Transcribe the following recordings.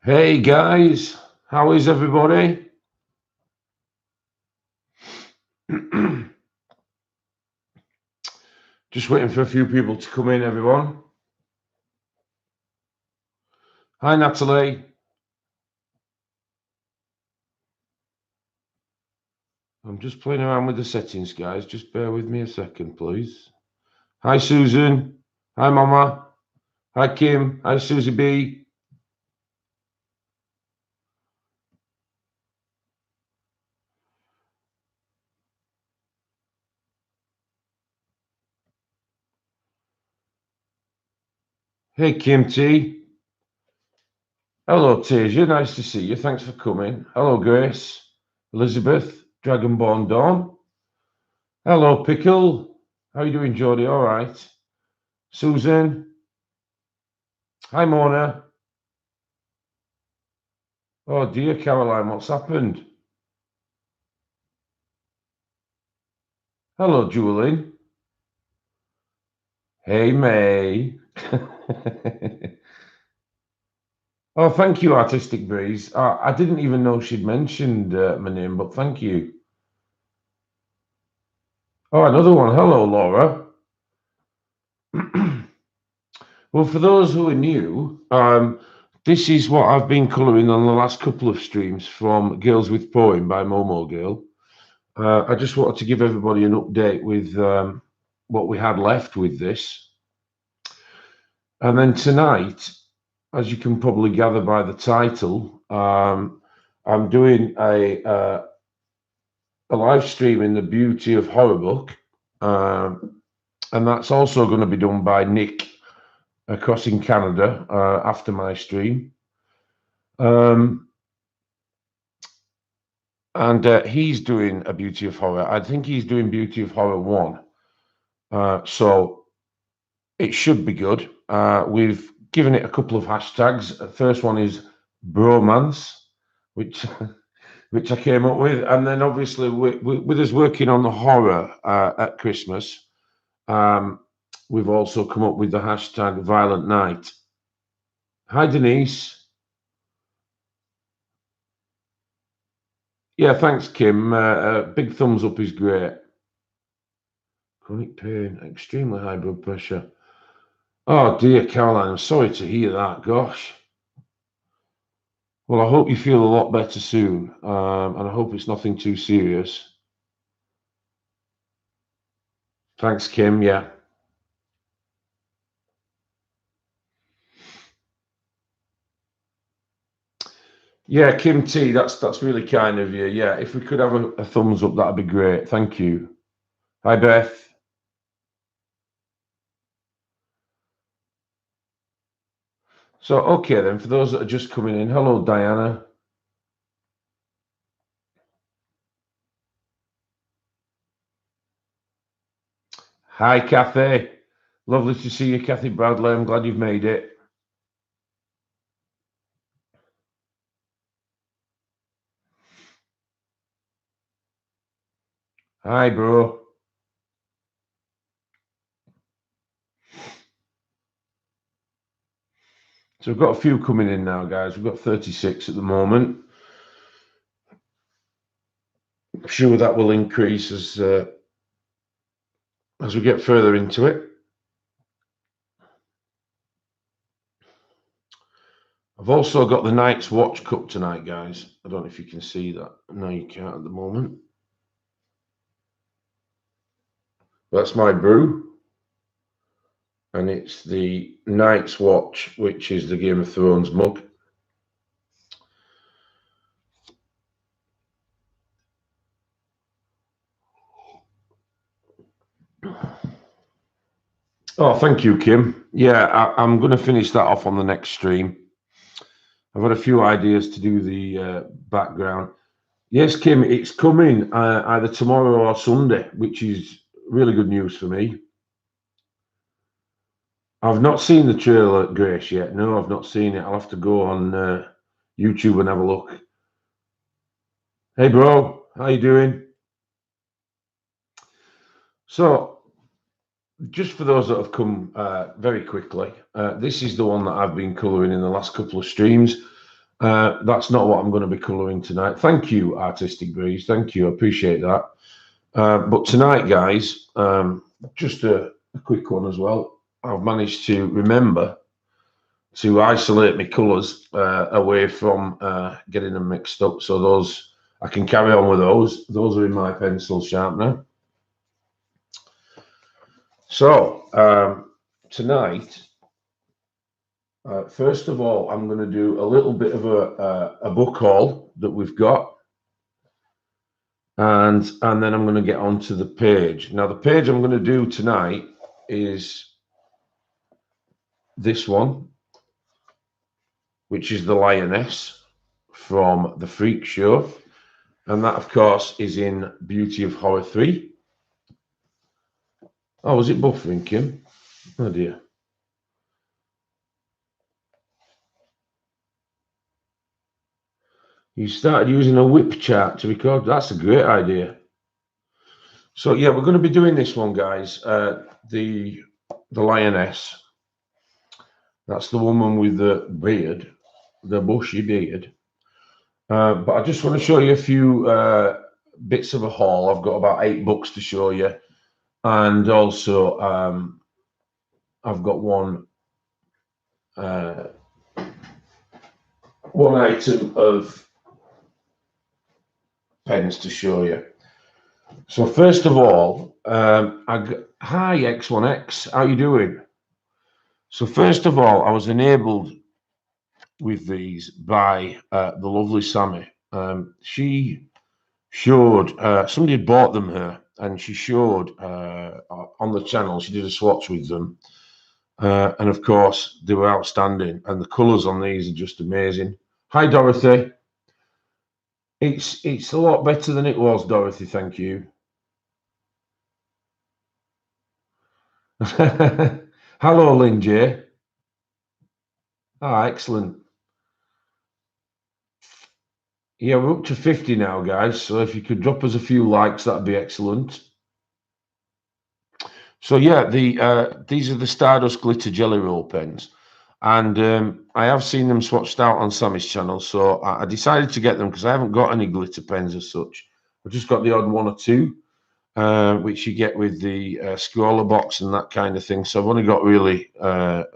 Hey guys, how is everybody? Just waiting for a few people to come in, everyone. Hi, Natalie. I'm just playing around with the settings, guys. Just bear with me a second, please. Hi, Susan. Hi, Mama. Hi, Kim. Hi, Susie B. Hey, Kim T. Hello, Tasia. Nice to see you. Thanks for coming. Hello, Grace. Elizabeth. Dragonborn Dawn. Hello, Pickle. How you doing, Jody? All right. Susan. Hi, Mona. Oh dear, Caroline, what's happened? Hello, Julie. Hey, May. Oh, thank you, Artistic Breeze. I didn't even know she'd mentioned my name, but thank you. Oh, another one. Hello, Laura. Well, for those who are new, this is what I've been colouring on the last couple of streams from Girls with Poem by Momo Girl. I just wanted to give everybody an update with what we had left with this. And then tonight, as you can probably gather by the title, I'm doing a live stream in the Beauty of Horror book, and that's also going to be done by Nick across in Canada after my stream. And he's doing a Beauty of Horror. I think he's doing Beauty of Horror 1. So it should be good. We've given it a couple of hashtags. The first one is bromance, which I came up with, and then obviously with us working on the horror at Christmas, we've also come up with the hashtag Violent Night. Hi, Denise. Yeah, thanks, Kim. Big thumbs up is great. Chronic pain, extremely high blood pressure. Oh dear, Caroline, I'm sorry to hear that. Gosh. Well, I hope you feel a lot better soon, and I hope it's nothing too serious. Thanks, Kim. Yeah. Yeah, Kim T, that's really kind of you. Yeah, if we could have a thumbs up, that'd be great. Thank you. Hi, Beth. So, okay then, for those that are just coming in, hello, Diana. Hi, Kathy. Lovely to see you, Kathy Bradley. I'm glad you've made it. Hi, bro. So we've got a few coming in now, guys. We've got 36 at the moment. I'm sure that will increase as we get further into it. I've also got the Night's Watch Cup tonight, guys. I don't know if you can see that. No, you can't at the moment. That's my brew. And it's the Night's Watch, which is the Game of Thrones mug. Oh, thank you, Kim. Yeah, I'm going to finish that off on the next stream. I've got a few ideas to do the background. Yes, Kim, it's coming either tomorrow or Sunday, which is really good news for me. I've not seen the trailer, Grace, yet. No, I've not seen it. I'll have to go on YouTube and have a look. Hey, bro, how you doing? So, just for those that have come very quickly, this is the one that I've been colouring in the last couple of streams. That's not what I'm going to be colouring tonight. Thank you, Artistic Breeze. Thank you. I appreciate that. But tonight, guys, just a quick one as well. I've managed to remember to isolate my colours away from getting them mixed up. So those, I can carry on with those. Those are in my pencil sharpener. So tonight, first of all, I'm going to do a little bit of a book haul that we've got. And then I'm going to get onto the page. Now, the page I'm going to do tonight is this one, which is the Lioness from The Freak Show. And that, of course, is in Beauty of Horror 3. Oh, was it buffering, Kim? Oh, dear. You started using a whip chart to record. That's a great idea. So, yeah, we're going to be doing this one, guys. The Lioness. That's the woman with the beard, the bushy beard. But I just want to show you a few bits of a haul. I've got about 8 books to show you. And also, I've got one item of pens to show you. So first of all, hi X1X, how you doing? So first of all, I was enabled with these by the lovely Sammy. She showed, somebody had bought them her, and she showed on the channel, she did a swatch with them. And of course, they were outstanding, and the colours on these are just amazing. Hi, Dorothy. It's a lot better than it was, Dorothy. Thank you. Hello, Lynn J. Ah, excellent. Yeah, we're up to 50 now, guys. So if you could drop us a few likes, that'd be excellent. So yeah, these are the Stardust Glitter Jelly Roll pens, and I have seen them swatched out on Sammy's channel. So I decided to get them because I haven't got any glitter pens as such. I've just got the odd one or two, which you get with the scroller box and that kind of thing. So I've only got really a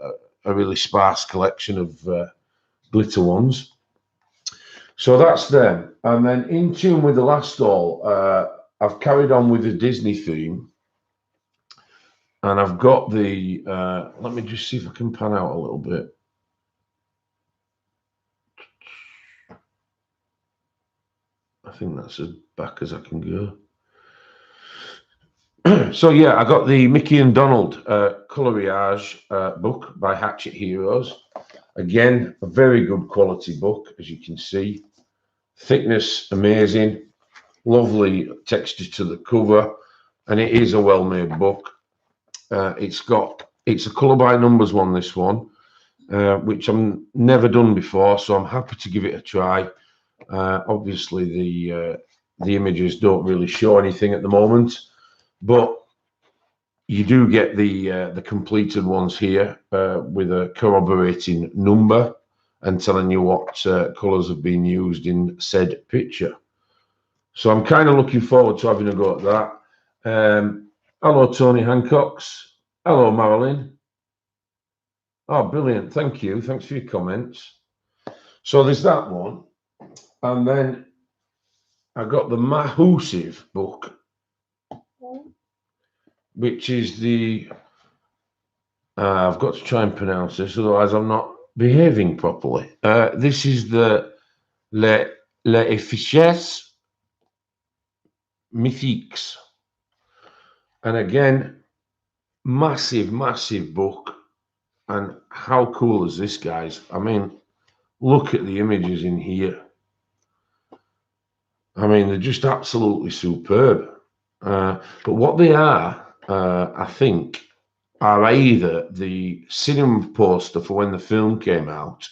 really sparse collection of glitter ones. So that's them. And then in tune with the last haul, I've carried on with the Disney theme. And I've got the, let me just see if I can pan out a little bit. I think that's as back as I can go. So yeah, I got the Mickey and Donald Coloriage book by Hatchet Heroes. Again, a very good quality book, as you can see. Thickness, amazing. Lovely texture to the cover. And it is a well-made book. It's a colour by numbers one, this one, which I've never done before, so I'm happy to give it a try. Obviously, the images don't really show anything at the moment, but you do get the completed ones here with a corroborating number and telling you what colours have been used in said picture. So I'm kind of looking forward to having a go at that. Hello, Tony Hancocks. Hello, Marilyn. Oh, brilliant. Thank you. Thanks for your comments. So there's that one. And then I got the Mahusive book, which is the, I've got to try and pronounce this, otherwise I'm not behaving properly. This is the Les Effiches Mythiques. And again, massive, massive book. And how cool is this, guys? I mean, look at the images in here. I mean, they're just absolutely superb. But what they are, I think, are either the cinema poster for when the film came out,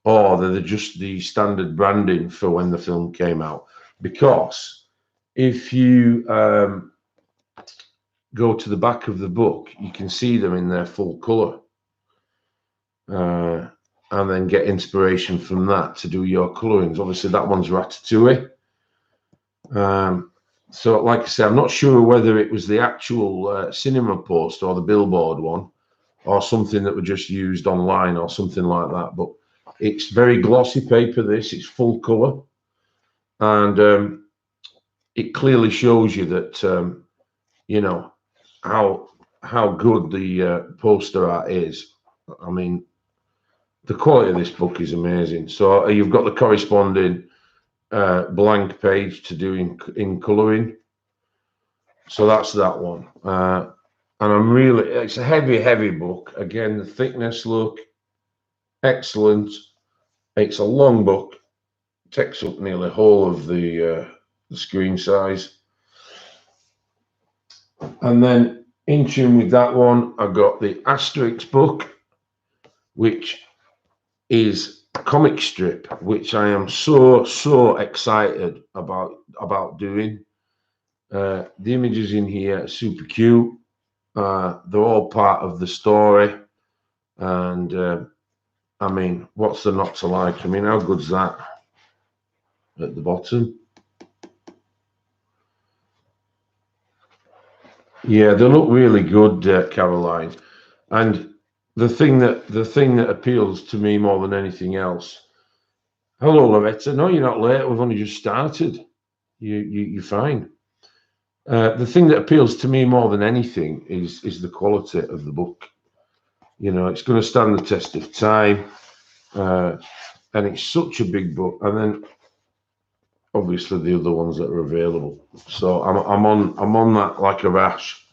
or they're just the standard branding for when the film came out. Because if you go to the back of the book, you can see them in their full colour. and then get inspiration from that to do your colorings. Obviously, that one's Ratatouille. So, like I say, I'm not sure whether it was the actual cinema post or the billboard one, or something that were just used online or something like that. But it's very glossy paper. It's full color, and it clearly shows you that you know how good the poster art is. I mean, the quality of this book is amazing. So you've got the corresponding blank page to do in colouring. So that's that one. And it's a heavy book. Again, the thickness, look, excellent. It's a long book. It takes up nearly the whole of the screen size. And then in tune with that one, I got the Asterix book, which is a comic strip, which I am so excited about doing. The images in here are super cute. They're all part of the story, and I mean, what's there not to like? I mean, how good's that at the bottom? Yeah, they look really good, Caroline. And the thing that appeals to me more than anything else. Hello, Loretta. No, you're not late. We've only just started. You're fine. The thing that appeals to me more than anything is the quality of the book. You know, it's going to stand the test of time, and it's such a big book. And then obviously the other ones that are available. So I'm on that like a rash,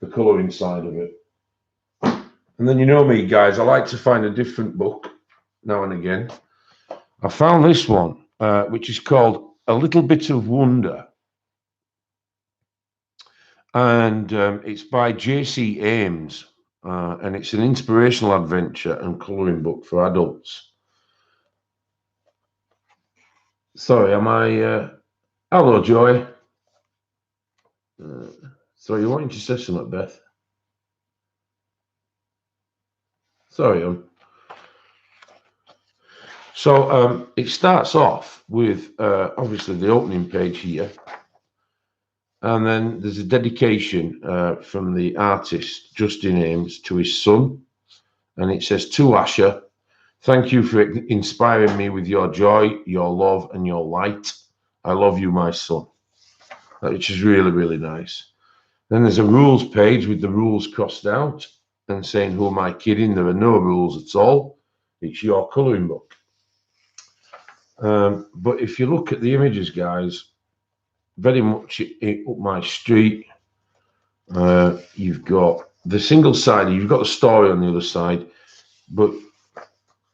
the colouring side of it. And then you know me, guys, I like to find a different book now and again. I found this one, which is called A Little Bit of Wonder. And it's by J.C. Ames, and it's an inspirational adventure and colouring book for adults. Sorry, am I... hello, Joy. Sorry, you wanting to say something, Beth? Sorry, So it starts off with obviously the opening page here, and then there's a dedication from the artist Justin Ames to his son, and it says, "To Asher, thank you for inspiring me with your joy, your love, and your light. I love you, my son," which is really nice. Then there's a rules page with the rules crossed out and saying, "Who am I kidding? There are no rules at all. It's your colouring book." But if you look at the images, guys, very much up my street. You've got the single side, you've got the story on the other side, but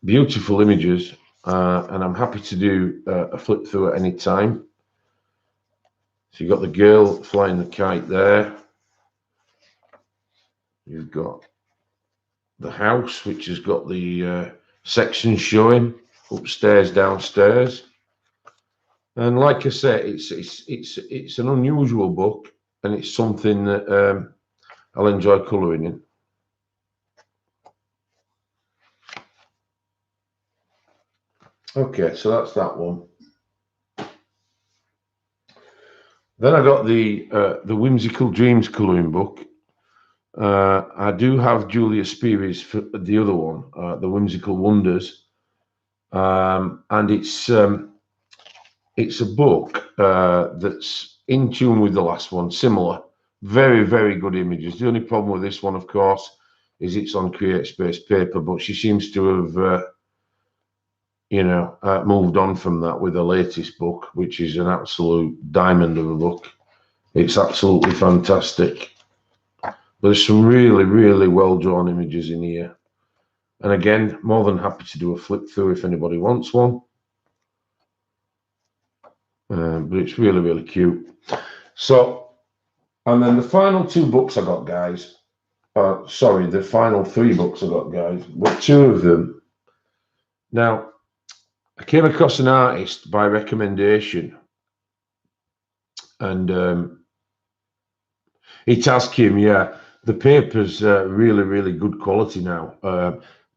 beautiful images, and I'm happy to do a flip through at any time. So you've got the girl flying the kite there. You've got the house, which has got the sections showing upstairs, downstairs. And like I said, it's an unusual book, and it's something that I'll enjoy colouring in. Okay, so that's that one. Then I got the Whimsical Dreams colouring book. I do have Julia Speary's for the other one, the Whimsical Wonders, and it's a book that's in tune with the last one, similar, very good images. The only problem with this one, of course, is it's on CreateSpace paper, but she seems to have moved on from that with the latest book, which is an absolute diamond of a book. It's absolutely fantastic. There's some really well drawn images in here, and again, more than happy to do a flip through if anybody wants one. But it's really cute. So, and then the final two books I got, guys. Sorry, the final three books I got, guys. But two of them. Now, I came across an artist by recommendation, and it has Kim. Yeah, the paper's really good quality now.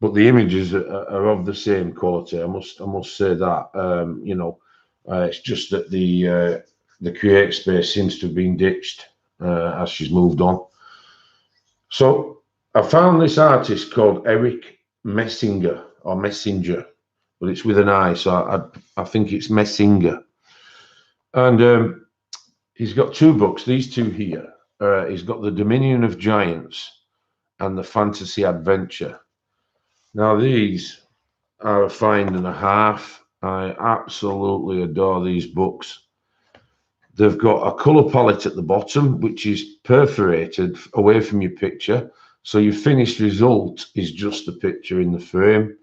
but the images are of the same quality. I must say that. It's just that the create space seems to have been ditched as she's moved on. So I found this artist called Eric Messinger, but it's with an I, so I think it's Messinger. And he's got two books, these two here. He's got The Dominion of Giants and The Fantasy Adventure. Now, these are a find and a half. I absolutely adore these books. They've got a colour palette at the bottom, which is perforated away from your picture. So your finished result is just the picture in the frame.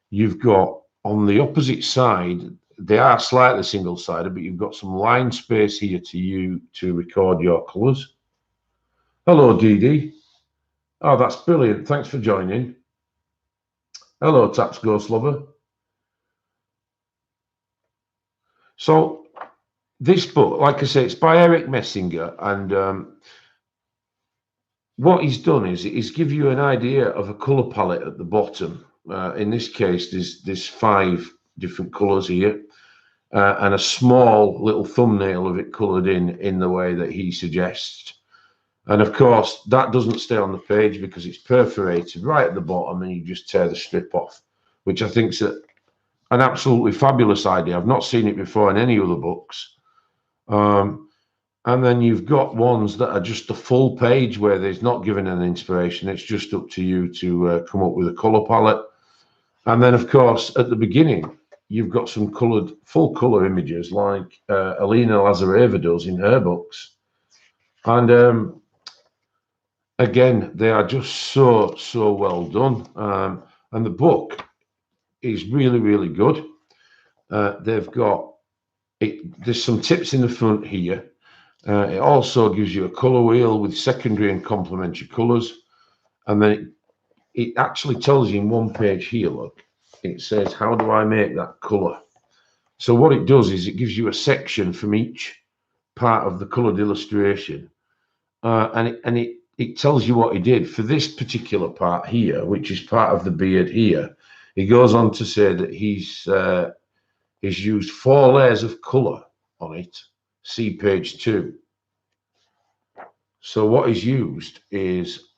You've got on the opposite side, they are slightly single-sided, but you've got some line space here to record your colours. Hello, Dee Dee. Oh, that's brilliant. Thanks for joining. Hello, Taps Ghost Lover. So this book, like I say, it's by Eric Messinger, and what he's done is he's give you an idea of a colour palette at the bottom. In this case, there's 5 different colours here, and a small little thumbnail of it coloured in the way that he suggests. And of course, that doesn't stay on the page because it's perforated right at the bottom, and you just tear the strip off, which I think is an absolutely fabulous idea. I've not seen it before in any other books. And then you've got ones that are just a full page where there's not given an inspiration. It's just up to you to come up with a colour palette. And then, of course, at the beginning, you've got some full colour images like Alina Lazareva does in her books. And again, they are just so well done. And the book is really, really good. They've got there's some tips in the front here. It also gives you a colour wheel with secondary and complementary colours. And then it actually tells you in one page here, look, it says, how do I make that colour? So what it does is it gives you a section from each part of the coloured illustration. And it tells you what he did. For this particular part here, which is part of the beard here, he goes on to say that he's used 4 layers of colour on it. See page 2. So what he's used is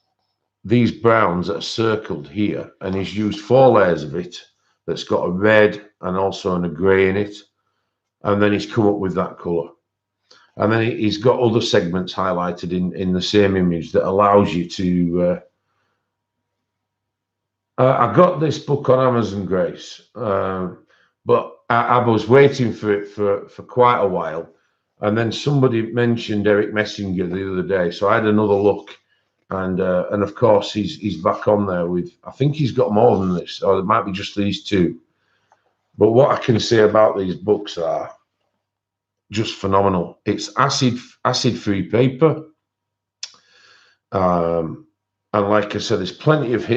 these browns that are circled here, and he's used 4 layers of it that's got a red and also a grey in it, and then he's come up with that colour. And then he's got other segments highlighted in the same image that allows you to I got this book on Amazon, Grace, but I was waiting for it for quite a while. And then somebody mentioned Eric Messinger the other day, so I had another look, and of course he's back on there with, I think he's got more than this, or it might be just these 2. But what I can say about these books are just phenomenal. It's acid-free paper, and like I said, there's plenty of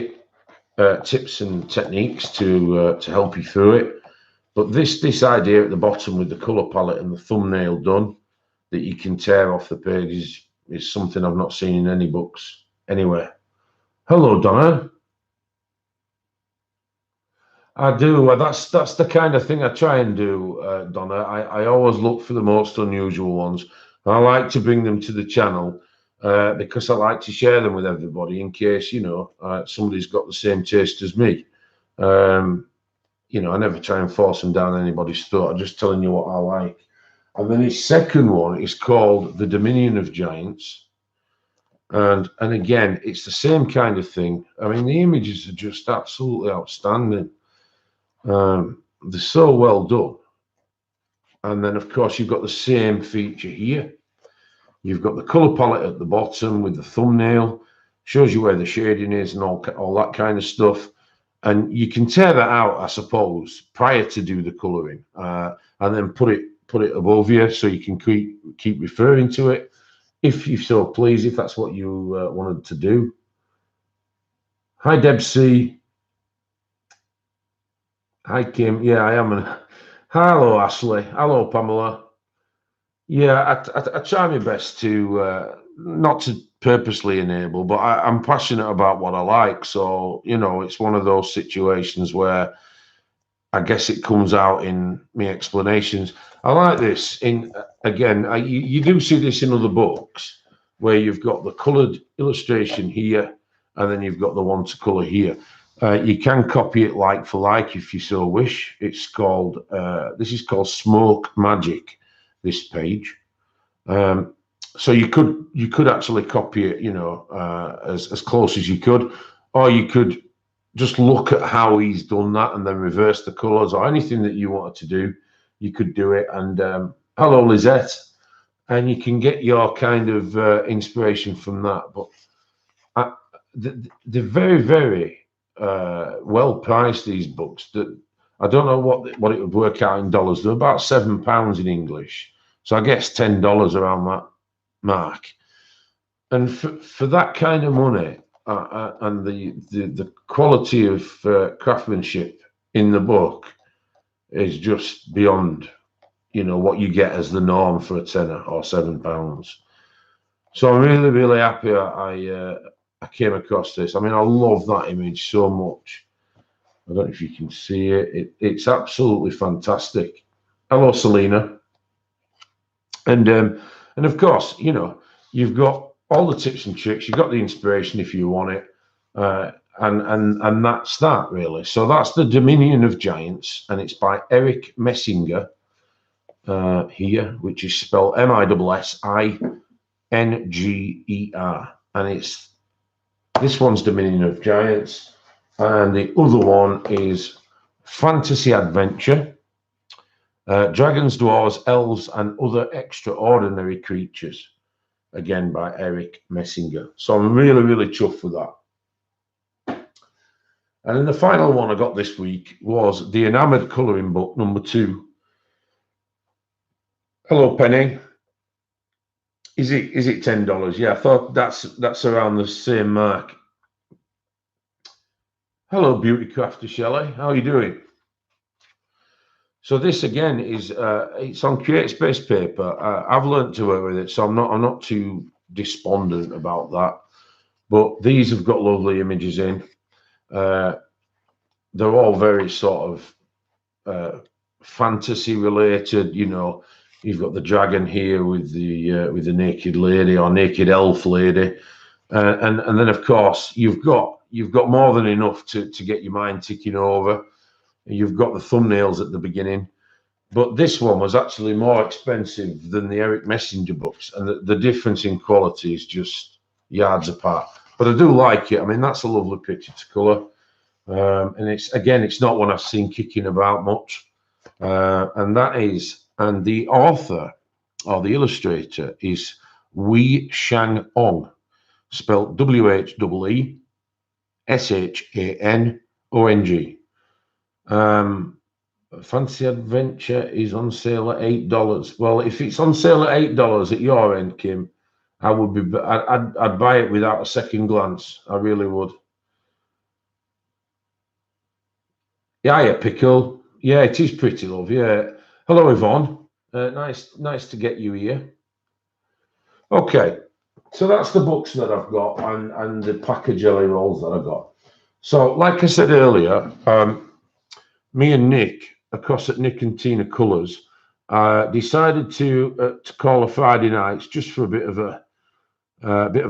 tips and techniques to help you through it. But this idea at the bottom with the colour palette and the thumbnail done that you can tear off the page is something I've not seen in any books anywhere. Hello, Donna. I do. That's the kind of thing I try and do, Donna. I always look for the most unusual ones. I like to bring them to the channel because I like to share them with everybody in case, somebody's got the same taste as me. I never try and force them down anybody's throat. I'm just telling you what I like. And then his second one is called The Dominion of Giants. And again, it's the same kind of thing. I mean, the images are just absolutely outstanding. They're so well done. And then, of course, you've got the same feature here. You've got the colour palette at the bottom with the thumbnail. Shows you where the shading is and all that kind of stuff. And you can tear that out, I suppose, prior to do the colouring, and then put it above you so you can keep referring to it, if you so please, if that's what you wanted to do. Hi, Deb C. Hi, Kim. Yeah, I am. Hello, Ashley. Hello, Pamela. Yeah, I try my best to not to purposely enable, but I'm passionate about what I like. So, you know, it's one of those situations where I guess it comes out in my explanations. I like this. Again, you do see this in other books where you've got the coloured illustration here, and then you've got the one to colour here. You can copy it like for like if you so wish. It's called this is called Smoke Magic. This page. So you could actually copy it, you know, as close as you could, or you could just look at how he's done that and then reverse the colours or anything that you wanted to do. You could do it. And hello, Lizette, and you can get your kind of inspiration from that. But they're very, very well priced. These books. That I don't know what it would work out in dollars. They're about £7 in English. So I guess $10 around that mark. And for that kind of money and the quality of craftsmanship in the book is just beyond, you know, what you get as the norm for a tenner or £7. So I'm really, really happy I came across this. I mean, I love that image so much. I don't know if you can see it. It's absolutely fantastic. Hello, Selena. And of course, you know, you've got all the tips and tricks. You've got the inspiration if you want it, and that's that really. So that's the Dominion of Giants, and it's by Eric Messinger here, which is spelled Missinger, and this one's Dominion of Giants, and the other one is Fantasy Adventure. Dragons, Dwarves, Elves, and Other Extraordinary Creatures, again by Eric Messinger. So I'm really, really chuffed with that. And then the final one I got this week was the Enamoured Colouring Book #2. Hello, Penny. Is it $10? Yeah, I thought that's around the same mark. Hello, Beauty Crafter Shelley. How are you doing? So this again is it's on CreateSpace paper. I've learned to work with it, so I'm not too despondent about that. But these have got lovely images in. They're all very sort of fantasy related. You know, you've got the dragon here with the naked lady or naked elf lady, and then of course you've got more than enough to get your mind ticking over. You've got the thumbnails at the beginning, but this one was actually more expensive than the Eric Messinger books, and the difference in quality is just yards apart. But I do like it. I mean, that's a lovely picture to colour, and it's not one I've seen kicking about much, and the author or the illustrator is Wei Shang Ong, spelled WHEESHANONG. Fantasy Adventure is on sale at $8. Well, if it's on sale at $8 at your end, Kim, I'd buy it without a second glance. I really would. Yeah, Pickle. Yeah, it is pretty, love. Yeah. Hello, Yvonne. Nice to get you here. Okay, so that's the books that I've got and the pack of jelly rolls that I got. So, like I said earlier, me and Nick across at Nick and Tina Colours decided to call a Friday nights just for a bit of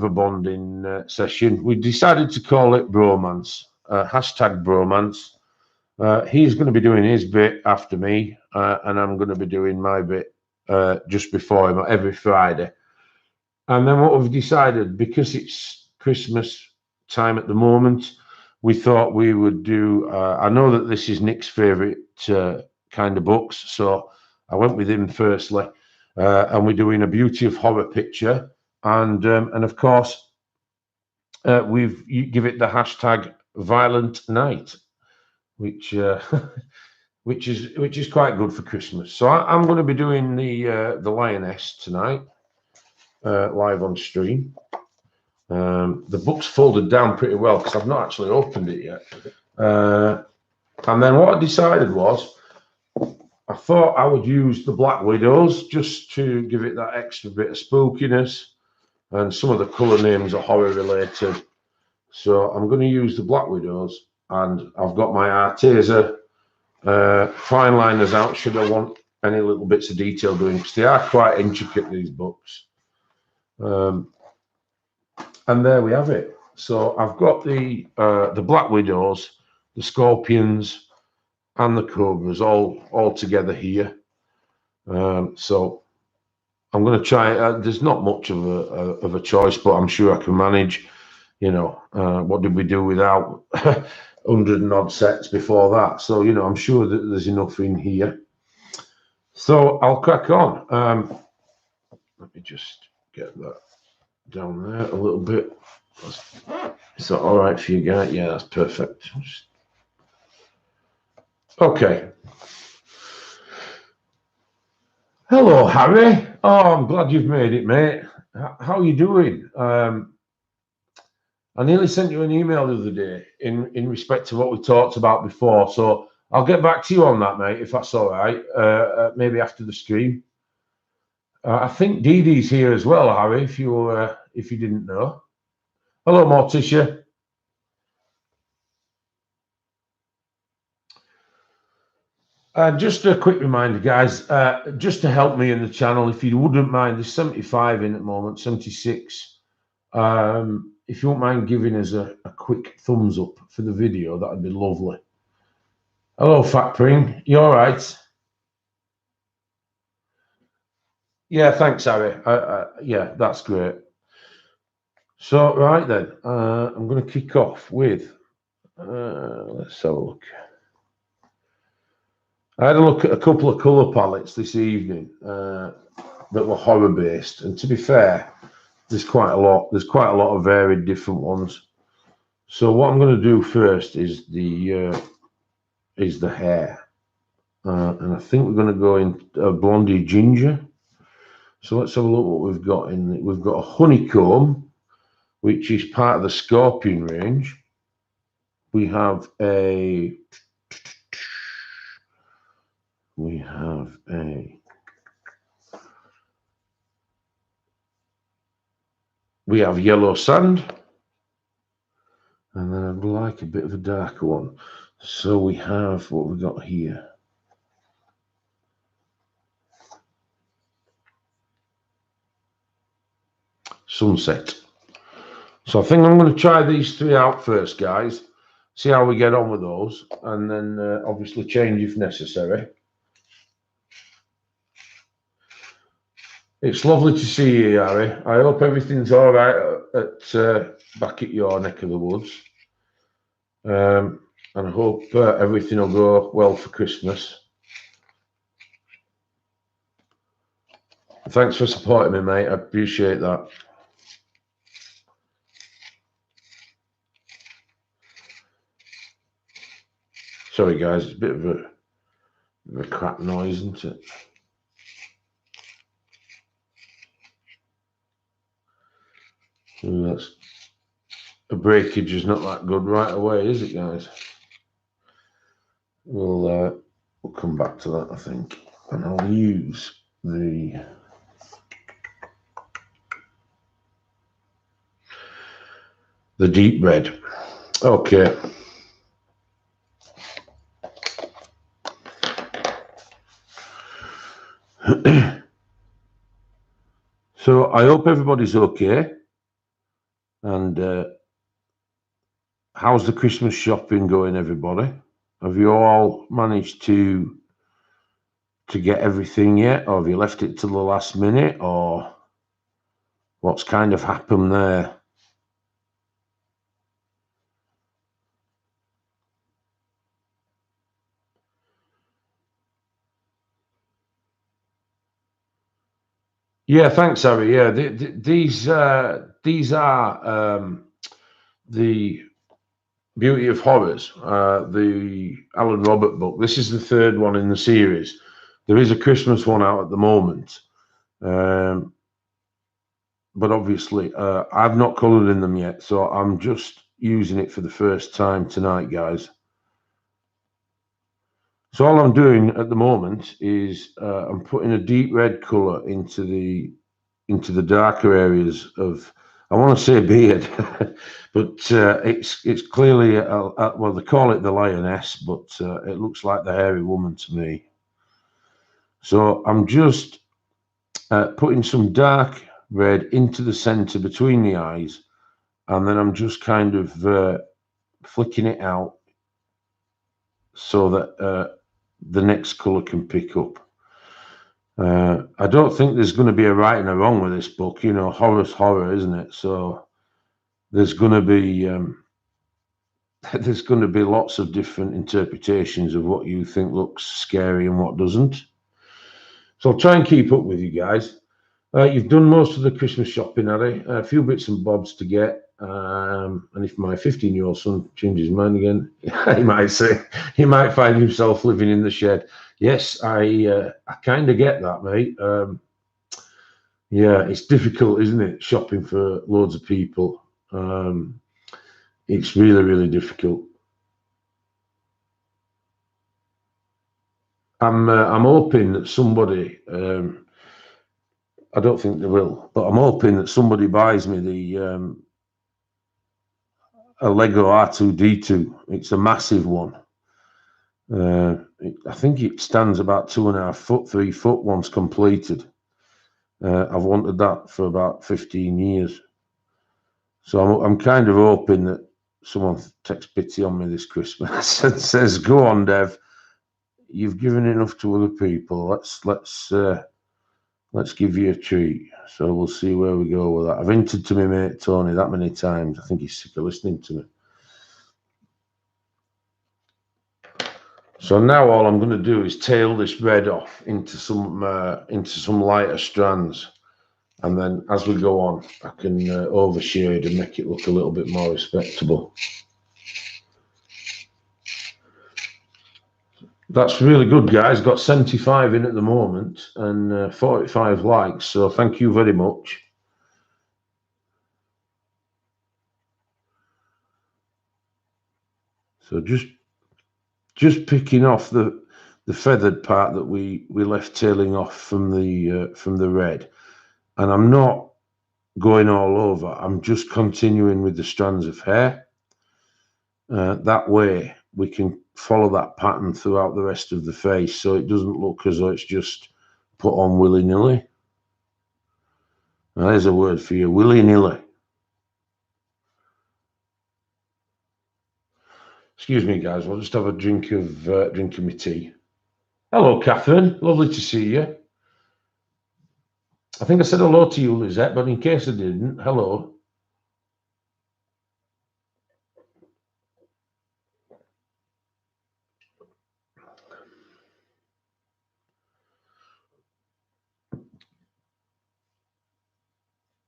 a bonding session. We decided to call it Bromance, #Bromance. He's going to be doing his bit after me, and I'm going to be doing my bit just before him every Friday. And then what we've decided, because it's Christmas time at the moment, we thought we would do, I know that this is Nick's favourite kind of books, so I went with him firstly, and we're doing a Beauty of Horror picture, and of course, you give it the #Violent Night, which is quite good for Christmas. So I'm going to be doing the Lioness tonight, live on stream. The book's folded down pretty well because I've not actually opened it yet. And then what I decided was I thought I would use the Black Widows just to give it that extra bit of spookiness. and some of the colour names are horror related. So I'm going to use the Black Widows, and I've got my Arteza fine liners out should I want any little bits of detail doing, because they are quite intricate, these books. And there we have it. So I've got the Black Widows, the Scorpions, and the Cobras all together here. So I'm going to try. There's not much of a choice, but I'm sure I can manage. You know, what did we do without 100 and odd sets before that? So, you know, I'm sure that there's enough in here. So I'll crack on. Let me just get that down there a little bit. Is that all right for you guys? Yeah, that's perfect. Okay. Hello, Harry. Oh, I'm glad you've made it, mate. How are you doing? I nearly sent you an email the other day in respect to what we talked about before, so I'll get back to you on that, mate, if that's all right. Maybe after the stream. I think Dee Dee's here as well, Harry. If you didn't know. Hello, Morticia. Just a quick reminder, guys. Just to help me in the channel, if you wouldn't mind, there's 75 in at the moment, 76. If you won't mind giving us a quick thumbs up for the video, that'd be lovely. Hello, Fat Pring. You all right? Yeah, thanks, Harry. Yeah, that's great. So, right then, I'm going to kick off with, let's have a look. I had a look at a couple of colour palettes this evening that were horror based, and to be fair, there's quite a lot. There's quite a lot of varied different ones. So what I'm going to do first is the hair, and I think we're going to go in blondie ginger. So let's have a look what we've got in. We've got a honeycomb, which is part of the Scorpion range. We have a yellow sand, and then I'd like a bit of a darker one. So we have what we've got here. Sunset. So I think I'm going to try these three out first, guys. See how we get on with those, and then obviously change if necessary. It's lovely to see you, Harry. I hope everything's all right back at your neck of the woods. And I hope everything will go well for Christmas. Thanks for supporting me, mate. I appreciate that. Sorry, guys. It's a bit of a crap noise, isn't it? That's a breakage is not that good right away, is it, guys? We'll come back to that, I think, and I'll use the deep red. Okay. So I hope everybody's okay. And how's the Christmas shopping going, everybody? Have you all managed to get everything yet, or have you left it till the last minute, or what's kind of happened there? Yeah, thanks, Harry. Yeah, these are the Beauty of Horrors, the Alan Robert book. This is the third one in the series. There is a Christmas one out at the moment, but obviously I've not coloured in them yet, so I'm just using it for the first time tonight, guys. So all I'm doing at the moment is I'm putting a deep red colour into the into the darker areas of, I want to say beard, but it's clearly well, they call it the lioness, but it looks like the hairy woman to me. So I'm just putting some dark red into the center between the eyes, and then I'm just kind of flicking it out so that the next color can pick up. I don't think there's going to be a right and a wrong with this book. You know, horror's horror, isn't it? So there's going to be there's going to be lots of different interpretations of what you think looks scary and what doesn't. So I'll try and keep up with you guys. You've done most of the Christmas shopping, Harry. A few bits and bobs to get. And if my 15-year-old son changes his mind again, he might find himself living in the shed. Yes, I kind of get that, mate. Yeah, it's difficult, isn't it? Shopping for loads of people. It's really, really difficult. I'm hoping that somebody. I don't think they will, but I'm hoping that somebody buys me the a Lego R2D2. It's a massive one. I think it stands about 2.5 foot, 3 foot once completed. I've wanted that for about 15 years. So I'm kind of hoping that someone takes pity on me this Christmas and says, "Go on, Dev, you've given enough to other people. Let's give you a treat." So we'll see where we go with that. I've hinted to my mate Tony that many times. I think he's sick of listening to me. So now all I'm going to do is tail this red off into some lighter strands, and then as we go on, I can overshade and make it look a little bit more respectable. That's really good, guys. Got 75 in at the moment and 45 likes. So thank you very much. So just picking off the feathered part that we left tailing off from the red, and I'm not going all over. I'm just continuing with the strands of hair. That way we can follow that pattern throughout the rest of the face, so it doesn't look as though it's just put on willy-nilly. There's a word for you, willy-nilly. Excuse me, guys. I'll just have a drink of my tea. Hello, Catherine. Lovely to see you. I think I said hello to you, Lizette, but in case I didn't, hello.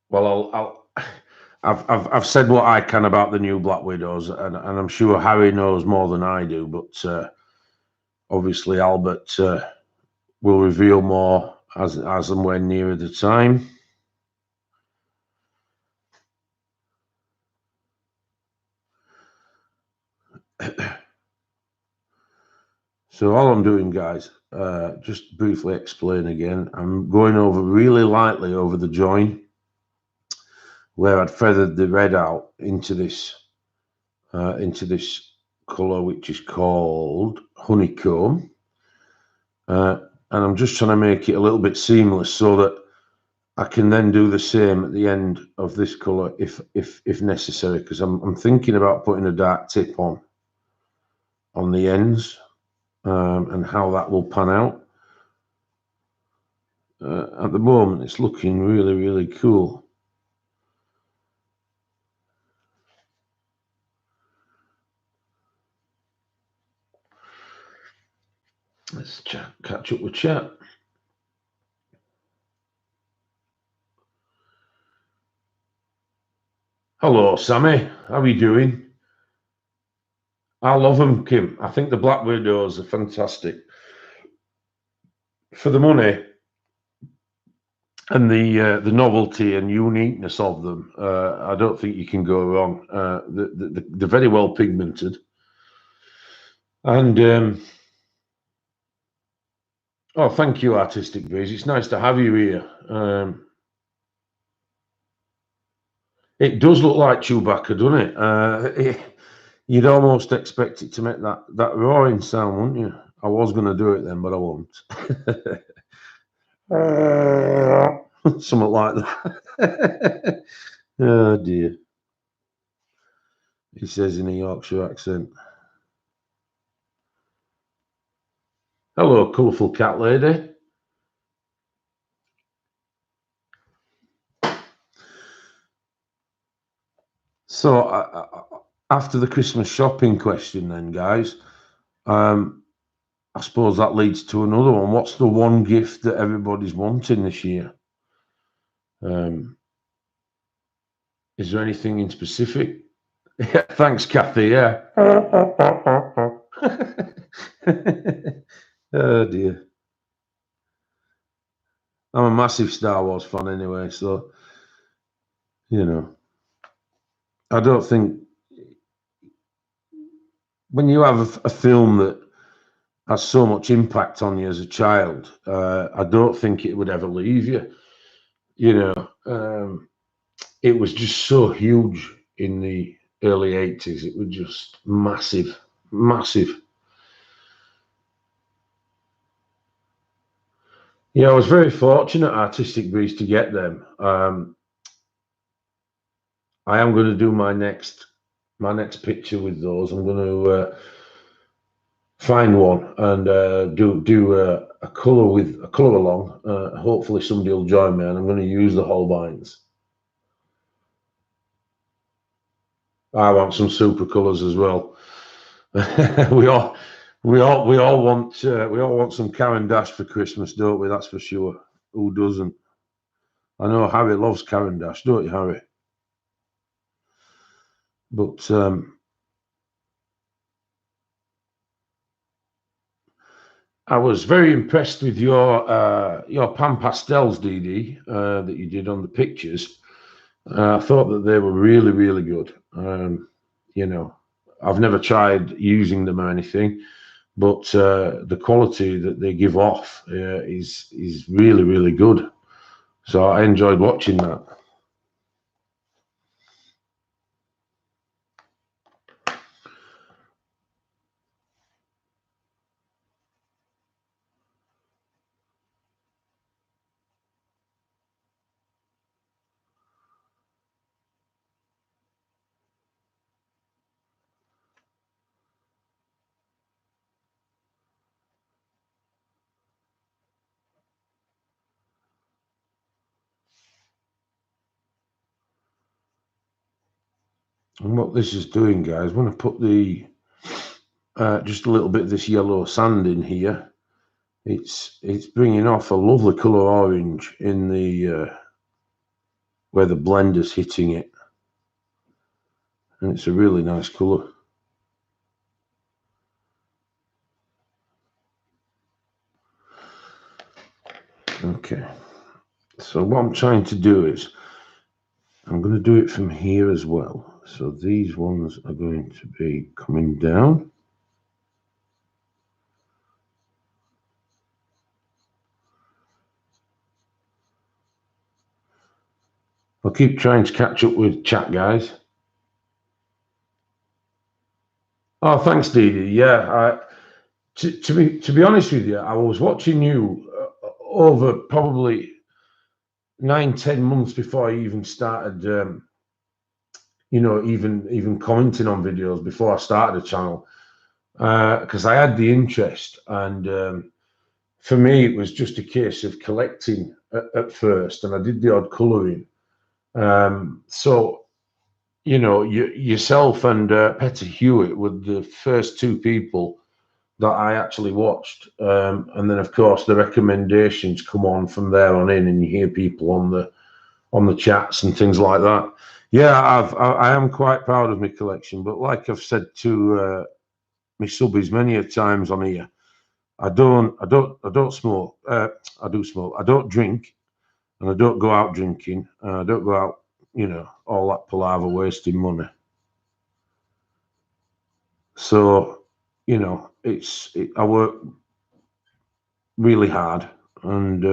Well, I've said what I can about the new Black Widows, and I'm sure Harry knows more than I do, but obviously Albert will reveal more as and when nearer the time. So all I'm doing, guys, just briefly explain again. I'm going over really lightly over the join where I'd feathered the red out into this color, which is called honeycomb, and I'm just trying to make it a little bit seamless so that I can then do the same at the end of this color if necessary, because I'm thinking about putting a dark tip on the ends and how that will pan out. At the moment, it's looking really, really cool. Let's catch up with chat. Hello, Sammy. How are you doing? I love them, Kim. I think the Black Widows are fantastic. For the money and the novelty and uniqueness of them, I don't think you can go wrong. They're very well pigmented. And oh, thank you, Artistic Breeze. It's nice to have you here. It does look like Chewbacca, doesn't it? You'd almost expect it to make that roaring sound, wouldn't you? I was going to do it then, but I won't. Something like that. Oh dear. He says in a Yorkshire accent. Hello, colourful cat lady. So after the Christmas shopping question, then, guys, I suppose that leads to another one. What's the one gift that everybody's wanting this year? Is there anything in specific? Yeah, thanks, Kathy. Yeah. Oh dear. I'm a massive Star Wars fan anyway, so I don't think when you have a film that has so much impact on you as a child, I don't think it would ever leave you. It was just so huge in the early 80s. It was just massive, massive. Yeah, I was very fortunate, Artistic Breeze, to get them. I am going to do my next picture with those. I'm going to find one and do a color along. Hopefully somebody will join me, and I'm going to use the Holbeins. I want some super colors as well. we all want some Caran d'Ache for Christmas, don't we? That's for sure. Who doesn't? I know Harry loves Caran d'Ache, don't you, Harry? But I was very impressed with your pan pastels, DD, that you did on the pictures. I thought that they were really, really good. I've never tried using them or anything, but the quality that they give off is really, really good. So I enjoyed watching that. And what this is doing, guys, when I put the just a little bit of this yellow sand in here, it's bringing off a lovely colour orange in the where the blender's hitting it, and it's a really nice colour. Okay, so what I'm trying to do is I'm going to do it from here as well. So these ones are going to be coming down. I'll keep trying to catch up with chat, guys. Oh, thanks, Dee Dee. Yeah, to be honest with you, I was watching you over probably 9-10 months before I even started. Even commenting on videos before I started the channel, because I had the interest, and for me it was just a case of collecting at first, and I did the odd colouring. So yourself and Petter Hewitt were the first two people that I actually watched, and then of course the recommendations come on from there on in, and you hear people on the chats and things like that. Yeah, I am quite proud of my collection, but like I've said to my subbies many a times on here, I don't smoke. I do smoke. I don't drink, and I don't go out drinking. I don't go out, all that palaver, wasting money. So, I work really hard, and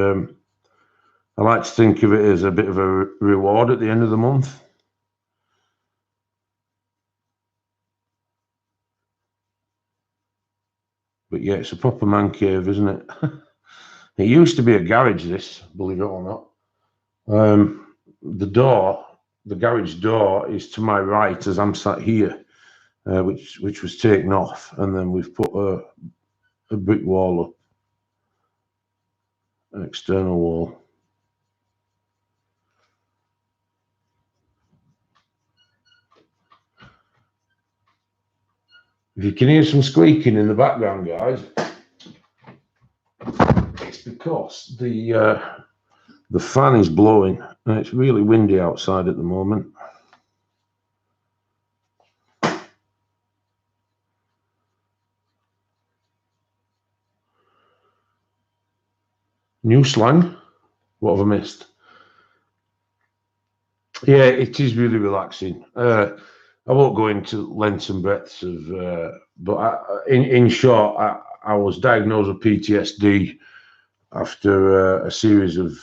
I like to think of it as a bit of a reward at the end of the month. But yeah, it's a proper man cave, isn't it? It used to be a garage, this, believe it or not. The garage door is to my right as I'm sat here, which was taken off, and then we've put a brick wall up, an external wall. If you can hear some squeaking in the background, guys, it's because the fan is blowing and it's really windy outside at the moment. New slang? What have I missed? Yeah, it is really relaxing. I won't go into lengths and breadths of, but in short, I was diagnosed with PTSD after a series of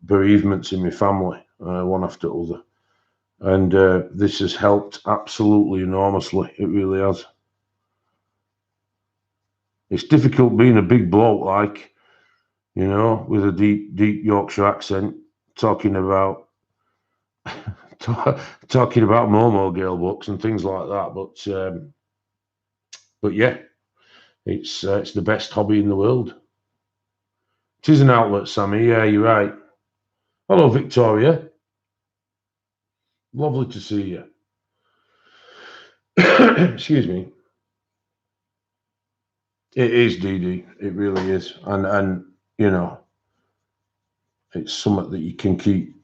bereavements in my family, one after other. And this has helped absolutely enormously. It really has. It's difficult being a big bloke, like, you know, with a deep Yorkshire accent, talking about talking about Momo Girl books and things like that. But yeah, it's the best hobby in the world. It is an outlet, Sammy. Yeah, you're right. Hello, Victoria. Lovely to see you. Excuse me. It is, Dee Dee. It really is, and you know, it's something that you can keep.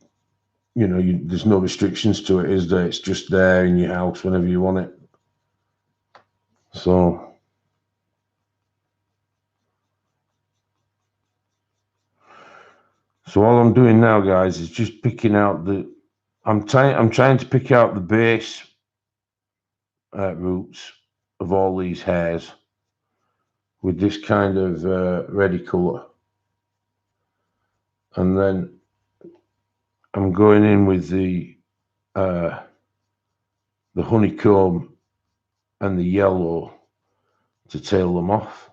You know, there's no restrictions to it, is there? It's just there in your house whenever you want it. So all I'm doing now, guys, is just picking out I'm trying to pick out the base roots of all these hairs with this kind of reddy colour, and then I'm going in with the honeycomb and the yellow to tail them off,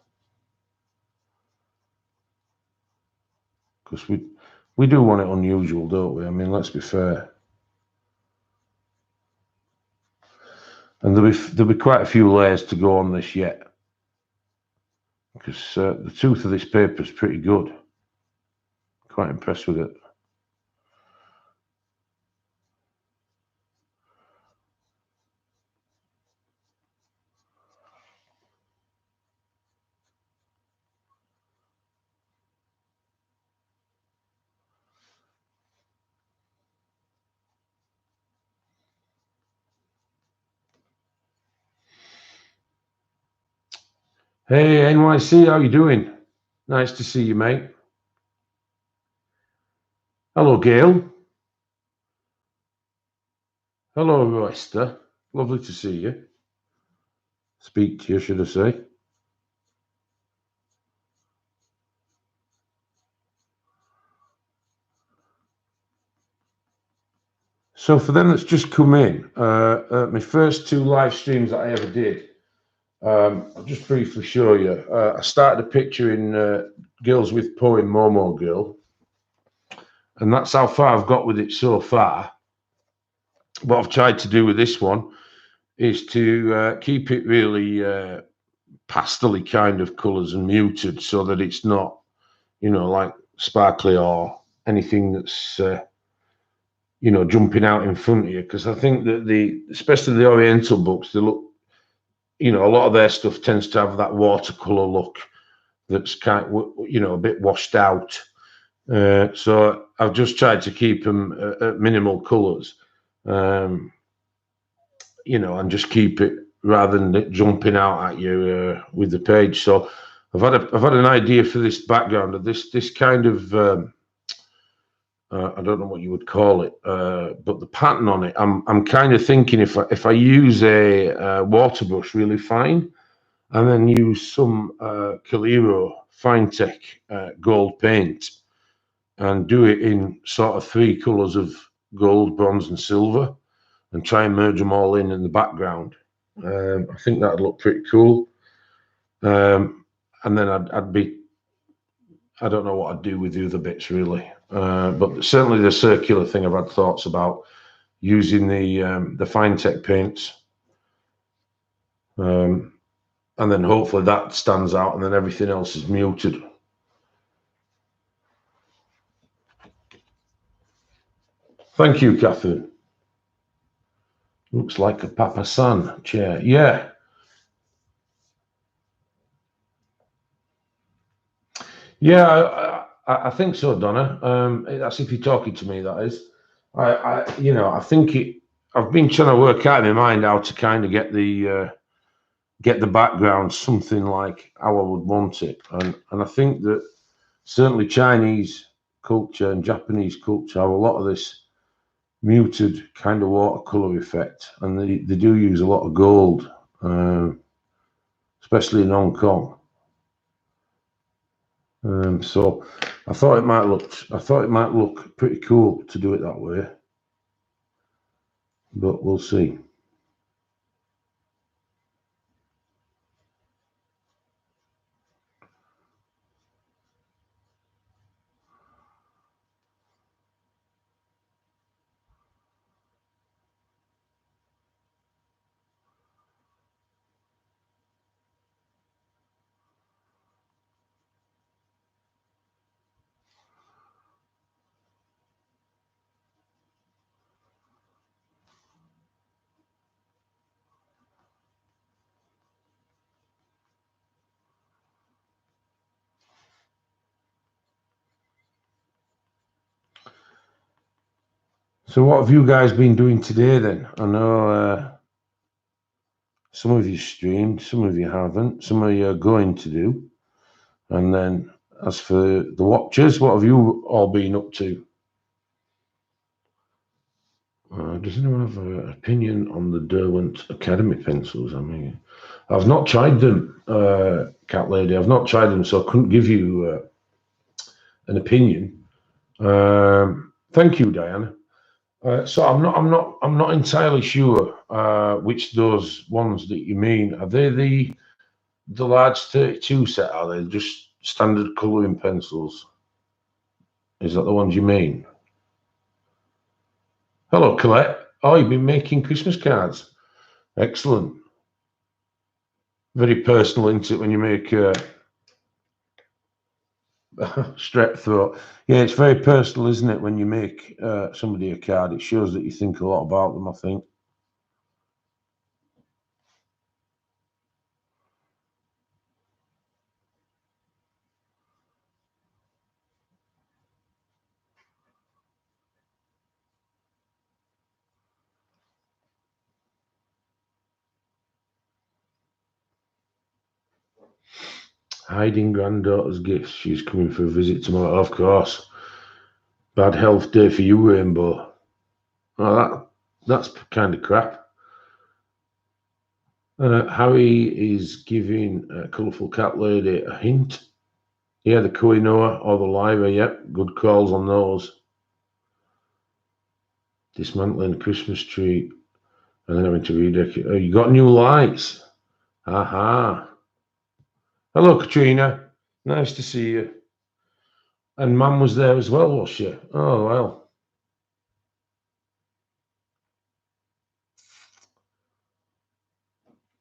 because we do want it unusual, don't we? I mean, let's be fair. And there'll be quite a few layers to go on this yet, because the tooth of this paper is pretty good. Quite impressed with it. Hey, NYC, how you doing? Nice to see you, mate. Hello, Gail. Hello, Royster. Lovely to see you. Speak to you, should I say. So for them that's just come in, my first two live streams that I ever did, I'll just briefly show you. I started a picture in Girls with Poem Momo Girl, and that's how far I've got with it so far. What I've tried to do with this one is to keep it really pastel-y kind of colours and muted, so that it's not, you know, like sparkly or anything that's you know, jumping out in front of you. Because I think that especially the Oriental books, they look, you know, a lot of their stuff tends to have that watercolor look that's kind of, you know, a bit washed out. So I've just tried to keep them at minimal colors, you know, and just keep it rather than it jumping out at you with the page. So I've had an idea for this background of this kind of I don't know what you would call it, but the pattern on it, I'm kind of thinking if I use a water brush really fine, and then use some Calero Finetech gold paint, and do it in sort of three colors of gold, bronze, and silver, and try and merge them all in the background. I think that'd look pretty cool. And then I'd be, I don't know what I'd do with the other bits really. But certainly the circular thing, I've had thoughts about using the Finetech paints. And then hopefully that stands out and then everything else is muted. Thank you, Catherine. Looks like a Papa San chair. Yeah. Yeah, I think so, Donna. That's if you're talking to me, that is. I think it. I've been trying to work out in my mind how to kind of get the background something like how I would want it, and I think that certainly Chinese culture and Japanese culture have a lot of this muted kind of watercolor effect, and they do use a lot of gold, especially in Hong Kong. So I thought it might look pretty cool to do it that way, but we'll see. So what have you guys been doing today then? I know some of you streamed, some of you haven't, some of you are going to do. And then as for the watchers, what have you all been up to? Does anyone have an opinion on the Derwent Academy pencils? I mean, I've not tried them, Cat Lady. I've not tried them, so I couldn't give you an opinion. Thank you, Diana. So I'm not entirely sure which those ones that you mean. Are they the large 32 set? Are they just standard colouring pencils? Is that the ones you mean? Hello, Colette. Oh, you've been making Christmas cards. Excellent. Very personal, isn't it, when you make strep throat? Yeah, it's very personal, isn't it, when you make somebody a card? It shows that you think a lot about them, I think. Hiding granddaughter's gifts. She's coming for a visit tomorrow. Of course. Bad health day for you, Rainbow. Oh, that's kind of crap. Harry is giving Colourful Cat Lady a hint. Yeah, the Kohinoor or the Lyra. Yep, good calls on those. Dismantling Christmas tree and then having to redecorate. Oh, you got new lights. Aha. Hello, Katrina. Nice to see you. And Mum was there as well, was she? Oh, well.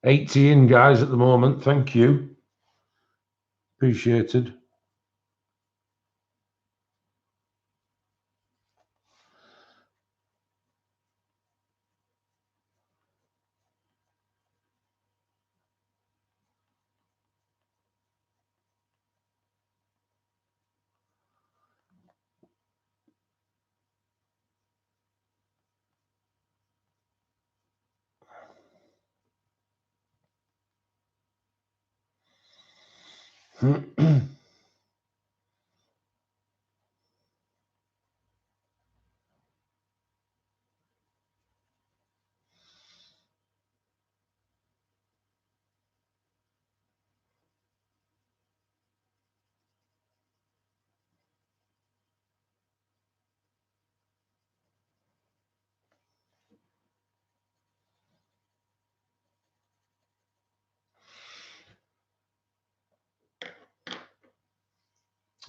80 in, guys, at the moment. Thank you. Appreciated.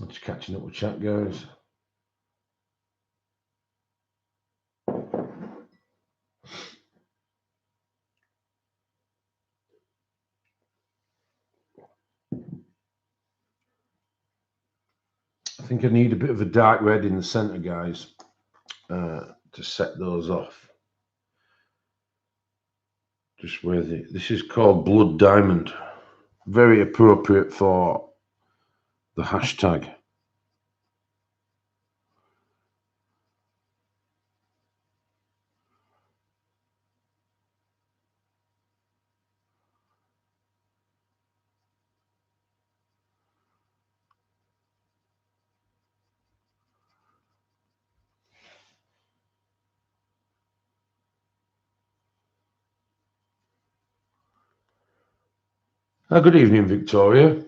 I'm just catching up with chat, guys. I think I need a bit of a dark red in the center, guys, to set those off. Just where this is called Blood Diamond. Very appropriate for the hashtag. Good evening, Victoria.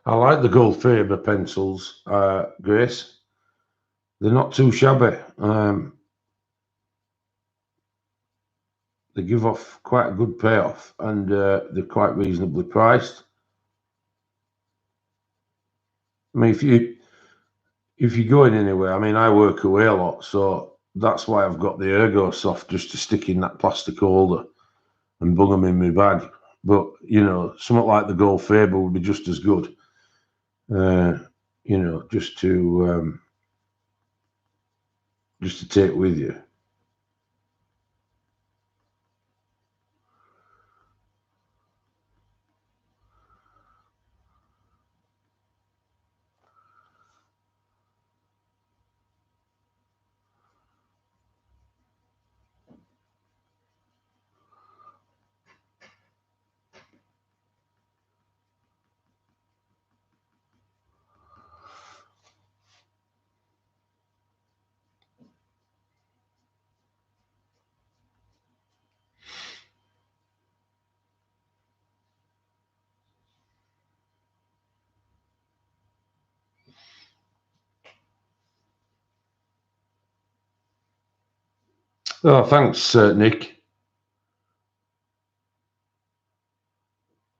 I like the Goldfaber pencils, Grace. They're not too shabby. They give off quite a good payoff, and they're quite reasonably priced. I mean, if you're going anywhere, I mean, I work away a lot, so that's why I've got the Ergo Soft just to stick in that plastic holder and bung them in my bag. But you know, something like the Goldfaber would be just as good. You know, just to take with you. Oh, thanks, Nick.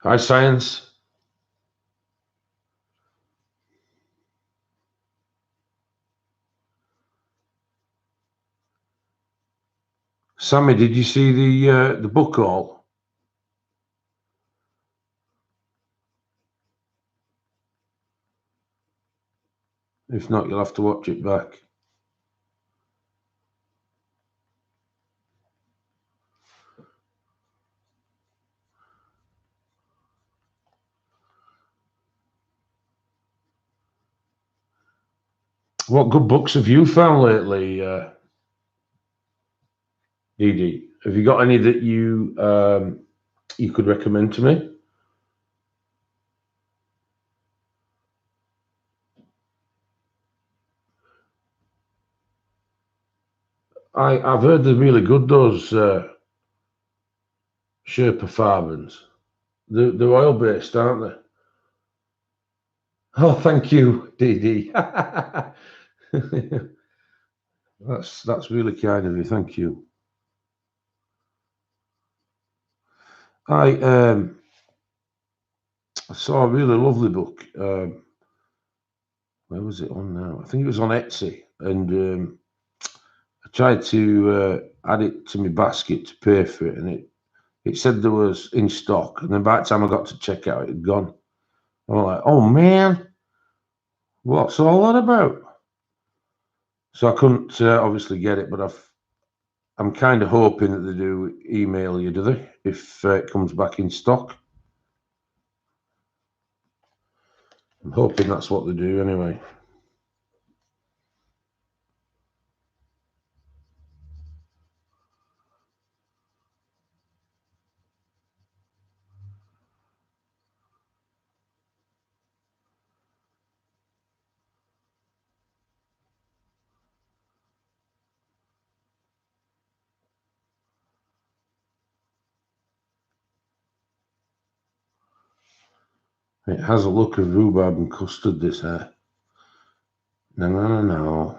Hi, Science. Sammy, did you see the book haul? If not, you'll have to watch it back. What good books have you found lately, Edie? Have you got any that you could recommend to me? I've heard they're really good, those Sherpa Farbens. They're oil based, aren't they? Oh, thank you, Dee Dee. That's really kind of you. Thank you. I saw a really lovely book. Where was it on now? I think it was on Etsy, and I tried to add it to my basket to pay for it, and it said there was in stock, and then by the time I got to check out, it had gone. I was like, oh man, what's all that about? So I couldn't obviously get it, but I'm kind of hoping that they do email you, do they, if it comes back in stock? I'm hoping that's what they do anyway. It has a look of rhubarb and custard, this hair. No.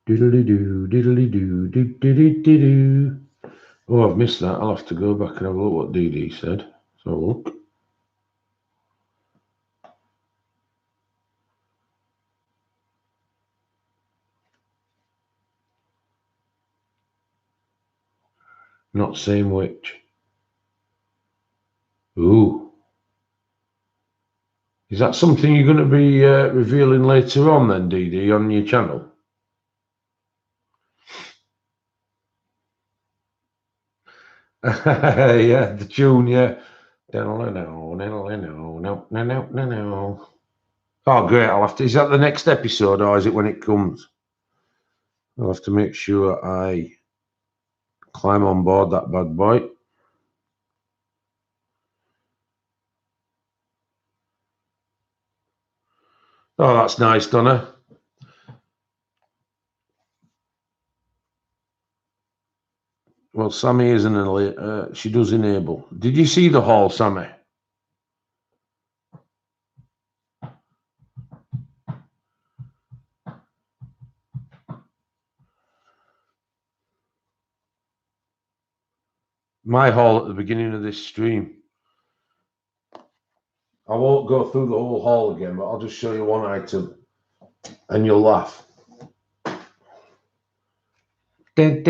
Diddly-doo, diddly-doo, diddly-doo. Oh, I've missed that. I'll have to go back and have a look what Dee Dee said. So look. Not saying which. Ooh. Is that something you're going to be revealing later on then, Dee Dee, on your channel? Yeah, the tune, yeah. Oh, great. I'll have to. Is that the next episode or is it when it comes? I'll have to make sure I climb on board that bad boy. Oh, that's nice, Donna. Well, Sammy isn't she does enable. Did you see the haul, Sammy? My haul at the beginning of this stream. I won't go through the whole haul again, but I'll just show you one item and you'll laugh. I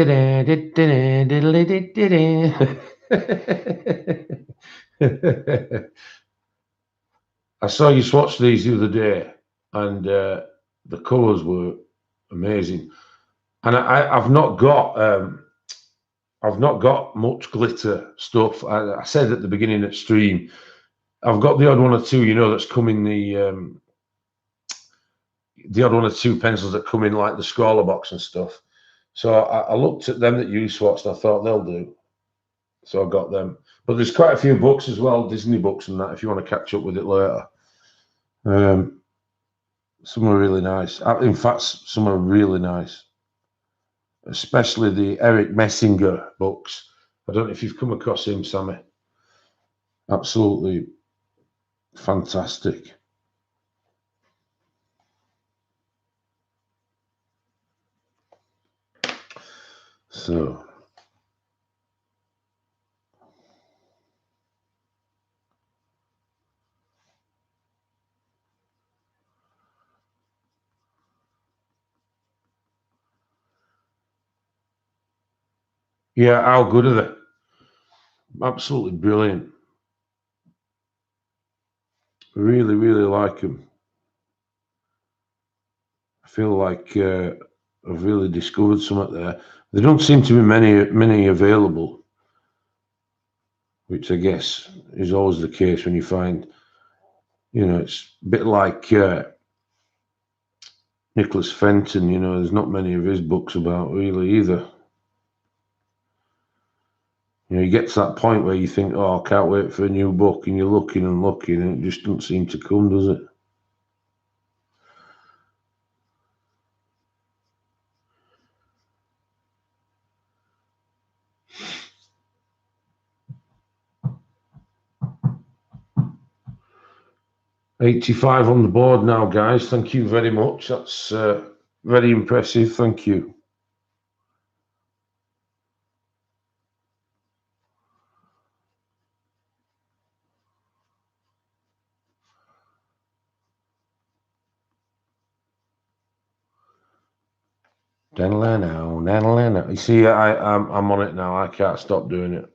saw you swatch these the other day, and the colours were amazing. And I've not got much glitter stuff. I said at the beginning of the stream, I've got the odd one or two, that's come in the odd one or two pencils that come in like the scrawler box and stuff. So I looked at them that you swatched. I thought they'll do. So I got them. But there's quite a few books as well, Disney books and that, if you want to catch up with it later. Some are really nice. In fact, some are really nice, especially the Eric Messinger books. I don't know if you've come across him, Sammy. Absolutely fantastic. So, yeah, how good are they? Absolutely brilliant. Really, really like them. I feel like I've really discovered something there. There don't seem to be many available, which I guess is always the case when you find, it's a bit like Nicholas Fenton. There's not many of his books about really either. You get to that point where you think, oh, I can't wait for a new book, and you're looking and looking, and it just doesn't seem to come, does it? $85 on the board now, guys. Thank you very much. That's very impressive. Thank you. You see, I'm on it now. I can't stop doing it.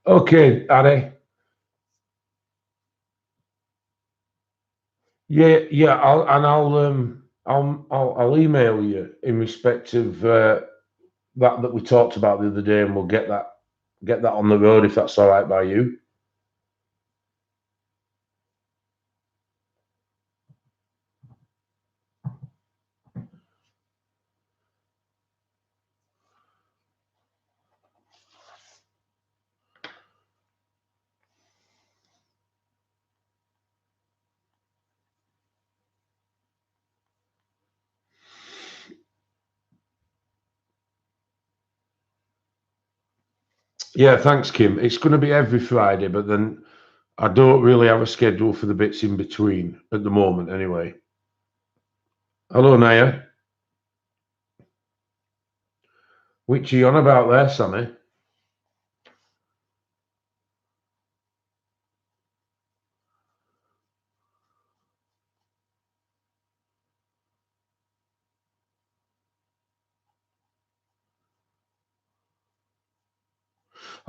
Okay, Addy. Yeah. I'll email you in respect of that we talked about the other day, and we'll get that on the road if that's all right by you. Yeah, thanks, Kim. It's going to be every Friday, but then I don't really have a schedule for the bits in between at the moment, anyway. Hello, Naya. Which are you on about there, Sammy?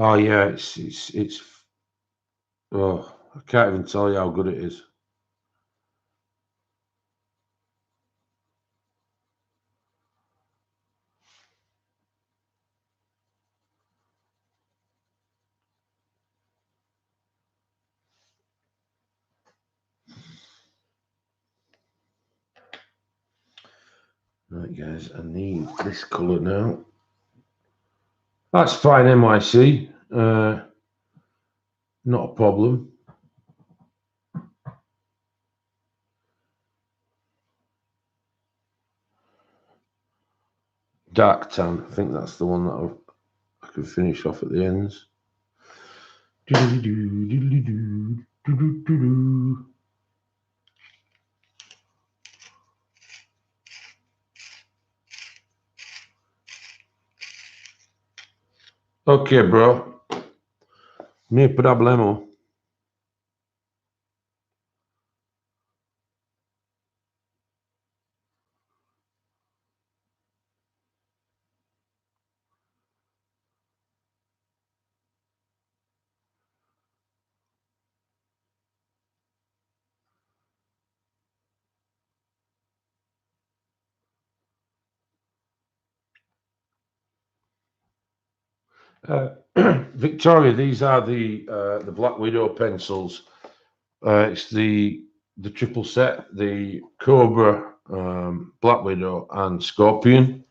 Oh yeah, it's. Oh, I can't even tell you how good it is. Right, guys, I need this colour now. That's fine, NYC. Not a problem. Dark tan. I think that's the one that I could finish off at the ends. Okay, bro. No problemo. Victoria, these are the Black Widow pencils. It's the triple set, the Cobra, Black Widow, and Scorpion.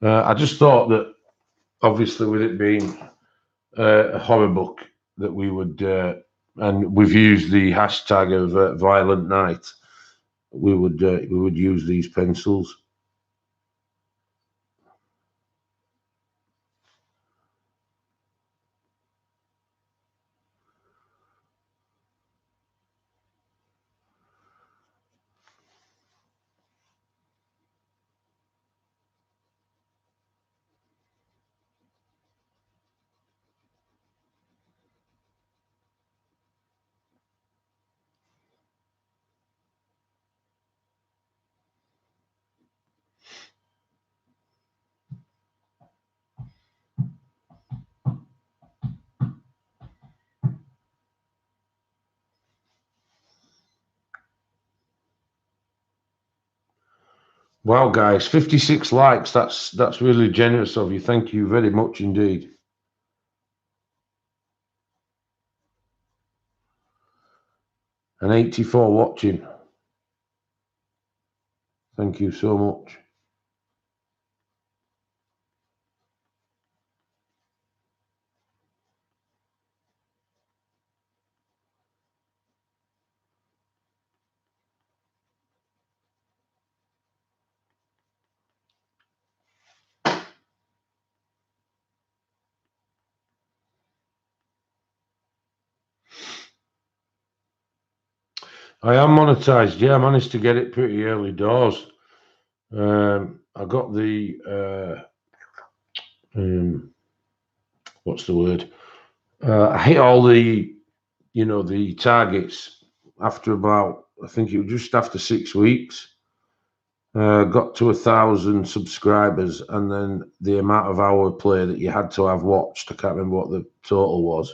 I just thought that, obviously, with it being a horror book, that we would, and we've used the hashtag of Violent Night, we would use these pencils. Wow, guys, 56 likes. That's really generous of you. Thank you very much indeed. And 84 watching. Thank you so much. I am monetized. Yeah, I managed to get it pretty early doors. I got the what's the word? I hit all the the targets after about, I think it was just after 6 weeks. Got to 1,000 subscribers, and then the amount of hour play that you had to have watched, I can't remember what the total was.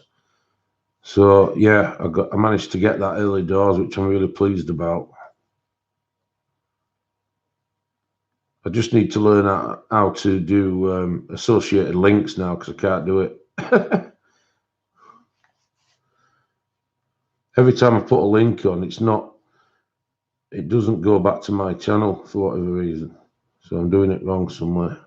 So yeah, I managed to get that early doors, which I'm really pleased about. I just need to learn how to do associated links now because I can't do it. Every time I put a link on, it doesn't go back to my channel for whatever reason. So I'm doing it wrong somewhere.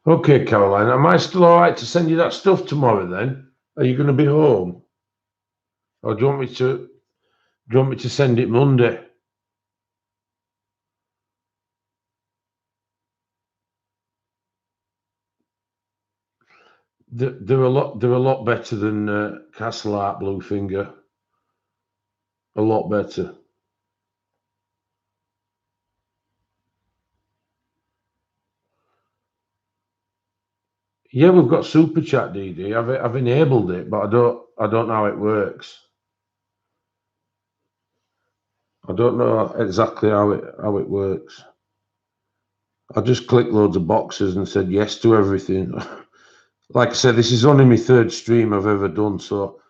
Okay, Caroline, am I still all right to send you that stuff tomorrow then? Are you going to be home? Or do you want me to send it Monday? They're a lot better than Castle Art Bluefinger. A lot better. Yeah, we've got Super Chat, DD. I've enabled it, but I don't know how it works. I don't know exactly how it works. I just clicked loads of boxes and said yes to everything. Like I said, this is only my third stream I've ever done, so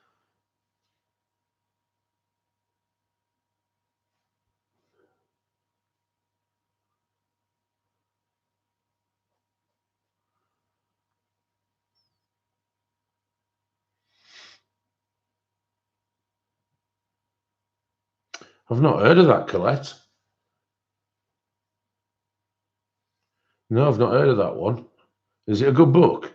I've not heard of that, Colette. No, I've not heard of that one. Is it a good book?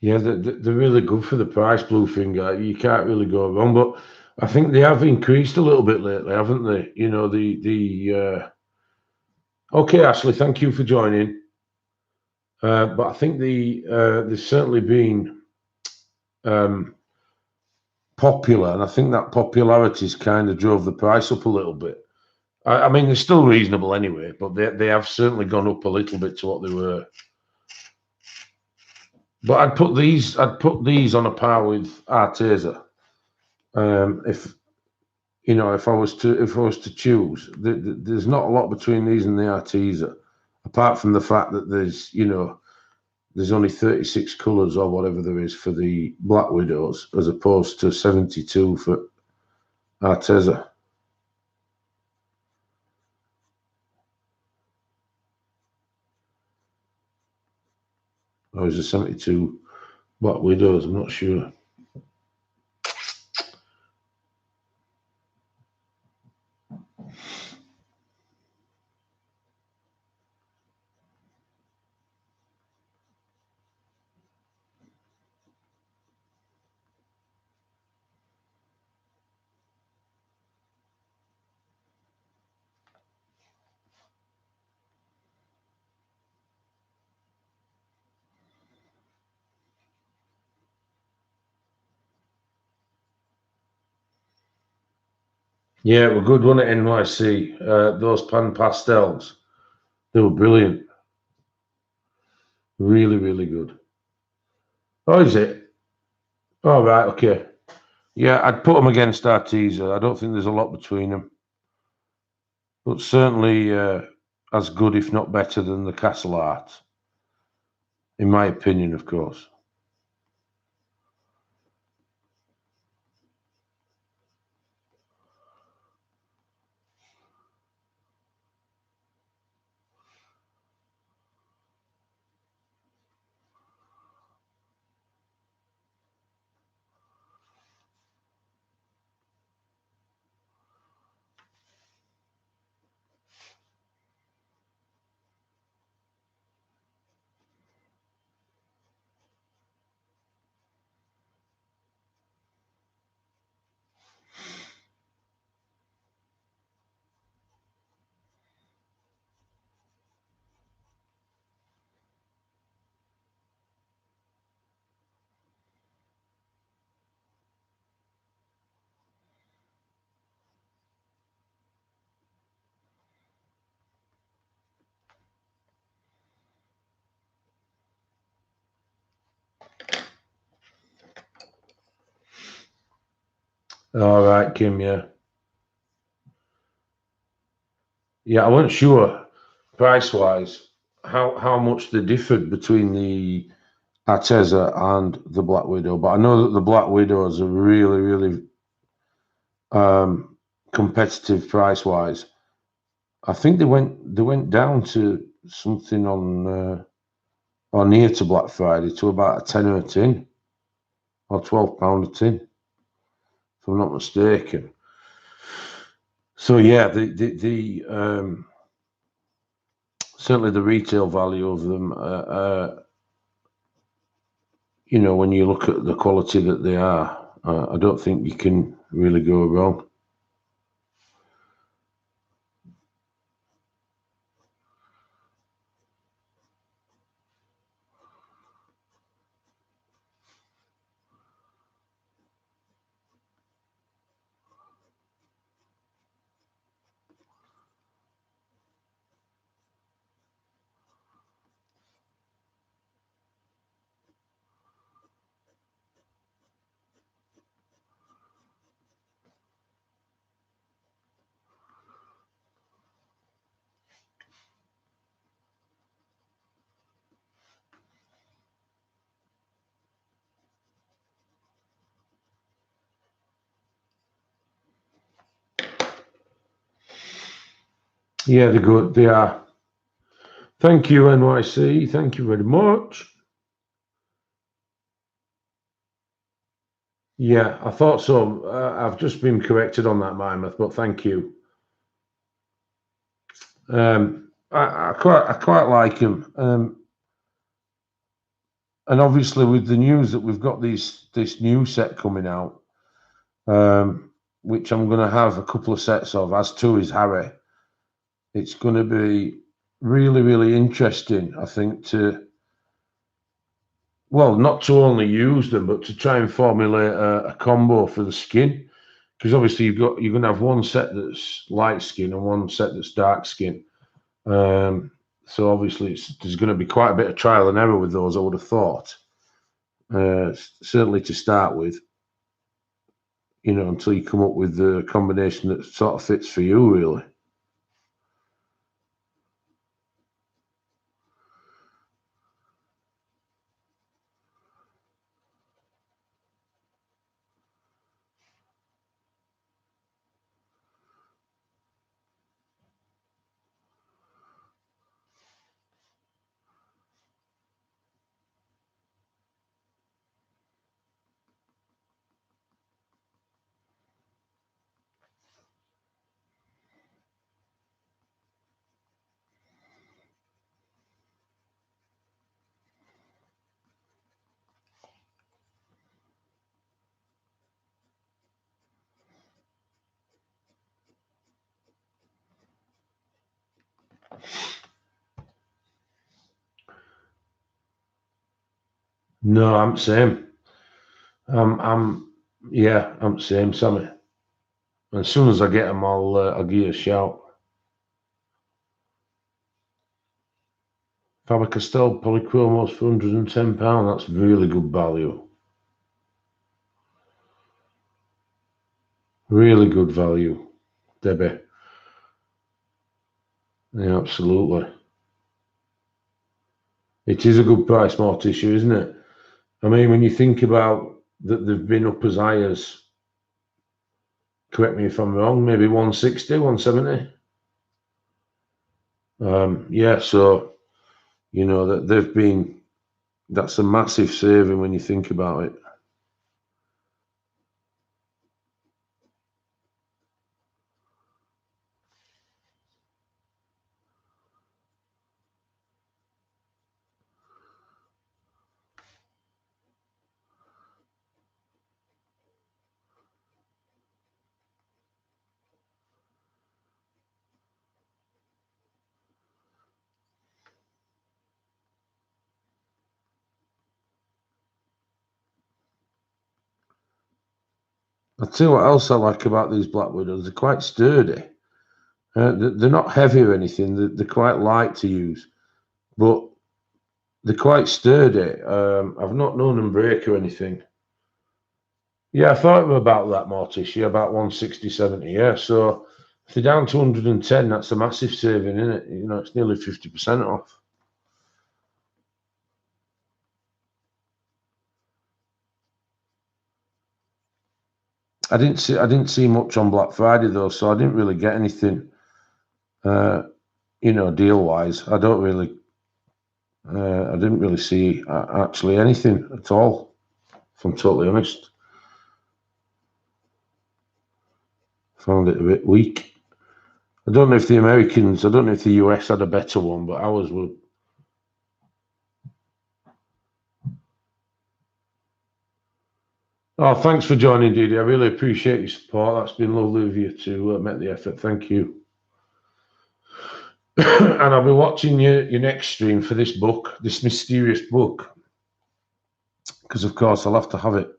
Yeah, they're really good for the price, Bluefinger. You can't really go wrong. But I think they have increased a little bit lately, haven't they? You know, Okay, Ashley, thank you for joining. But I think there's certainly been popular, and I think that popularity's kind of drove the price up a little bit. I mean, they're still reasonable anyway, but they have certainly gone up a little bit to what they were. But I'd put these on a par with Arteza. If I was to choose, there's not a lot between these and the Arteza, apart from the fact that there's only 36 colours or whatever there is for the Black Widows, as opposed to 72 for Arteza. Or is it 72 Black Widows? I'm not sure. Yeah, it were good, wasn't it, NYC? Those pan pastels, they were brilliant. Really, really good. Oh, is it? Oh, right, okay. Yeah, I'd put them against Arteza. I don't think there's a lot between them, but certainly as good, if not better, than the Castle Art, in my opinion, of course. All right, Kim. Yeah, yeah. I wasn't sure price wise how much they differed between the Arteza and the Black Widow, but I know that the Black Widow is a really um, competitive price wise. I think they went down to something on or near to Black Friday to about a tenner a tin or £12 a tin, if I'm not mistaken. So yeah, the certainly the retail value of them, when you look at the quality that they are, I don't think you can really go wrong. Yeah, they're good. They are. Thank you, NYC. Thank you very much. Yeah, I thought so. I've just been corrected on that, Mymouth, but thank you. I quite like him, and obviously with the news that we've got this new set coming out, um, which I'm going to have a couple of sets of, as too is Harry. It's going to be really interesting, I think, not to only use them, but to try and formulate a combo for the skin. Because obviously you're going to have one set that's light skin and one set that's dark skin. So obviously there's going to be quite a bit of trial and error with those, I would have thought. Certainly to start with, until you come up with the combination that sort of fits for you, really. No, I'm same. I'm same, Sammy. As soon as I get them, I'll give you a shout. Faber-Castell polychromos for £110. That's really good value. Really good value, Debbie. Yeah, absolutely. It is a good price, more tissue, isn't it? I mean, when you think about that they've been up as high as, correct me if I'm wrong, maybe 160, 170. Yeah, so, that they've been, that's a massive saving when you think about it. I'll tell you what else I like about these Black Widows. They're quite sturdy. They're not heavy or anything. They're quite light to use, but they're quite sturdy. I've not known them break or anything. Yeah, I thought it was about that, Morticia, about 160, 70. Yeah, so if they're down to 110, that's a massive saving, isn't it? It's nearly 50% off. I didn't see much on Black Friday though, so I didn't really get anything. Deal wise, I didn't really see actually anything at all. If I'm totally honest, found it a bit weak. I don't know if the US had a better one, but ours were. Oh, thanks for joining, Didi. I really appreciate your support. That's been lovely of you to make the effort. Thank you. And I'll be watching your next stream for this book, this mysterious book, because of course I'll have to have it.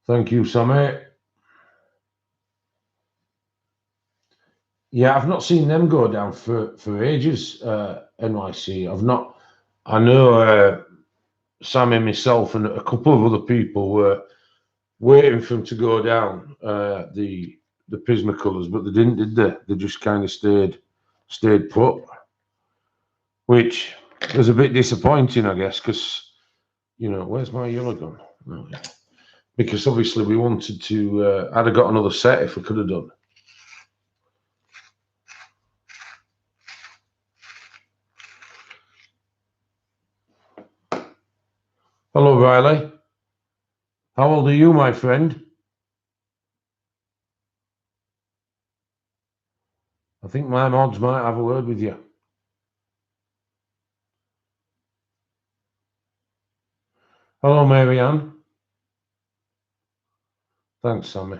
Thank you, Sammy. Yeah, I've not seen them go down for ages. NYC. I've not. I know Sammy, myself, and a couple of other people were waiting for them to go down the Prismacolors, but they didn't, did they? They just kind of stayed put, which was a bit disappointing, I guess, because where's my yellow gun? Oh, yeah. Because obviously we wanted to. I'd have got another set if we could have done. Hello, Riley. How old are you, my friend? I think my mods might have a word with you. Hello, Marianne. Thanks, Sammy.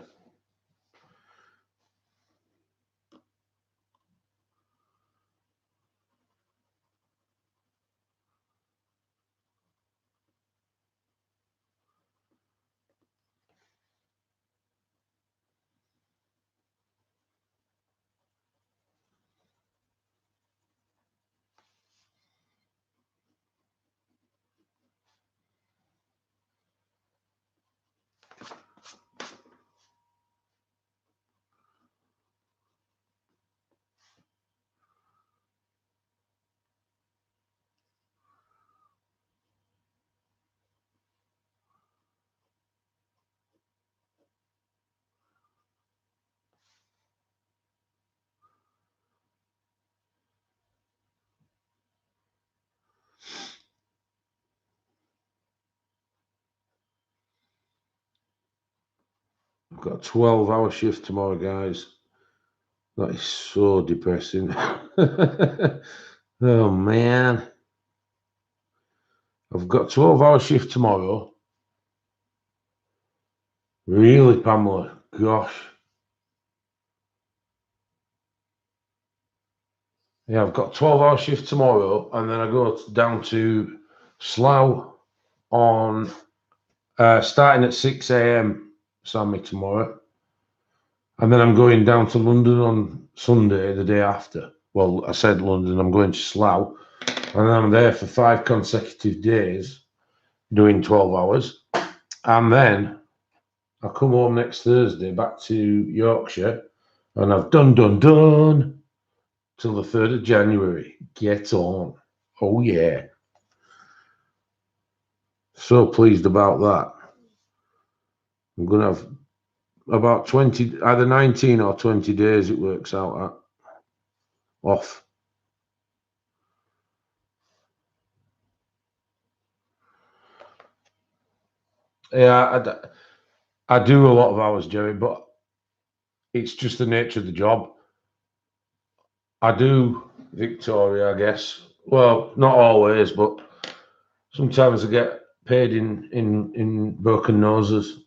I've got a 12-hour shift tomorrow, guys. That is so depressing. Oh, man. I've got a 12-hour shift tomorrow. Really, Pamela? Gosh. Yeah, I've got a 12-hour shift tomorrow, and then I go down to Slough on starting at 6 a.m. Sammy tomorrow. And then I'm going down to London on Sunday, the day after. Well, I said London, I'm going to Slough. And then I'm there for 5 consecutive days doing 12 hours. And then I come home next Thursday back to Yorkshire, and I've done till the 3rd of January. Get on. Oh, yeah. So pleased about that. I'm going to have about 20, either 19 or 20 days it works out at, off. Yeah, I do a lot of hours, Jerry, but it's just the nature of the job. I do Victoria, I guess. Well, not always, but sometimes I get paid in broken noses.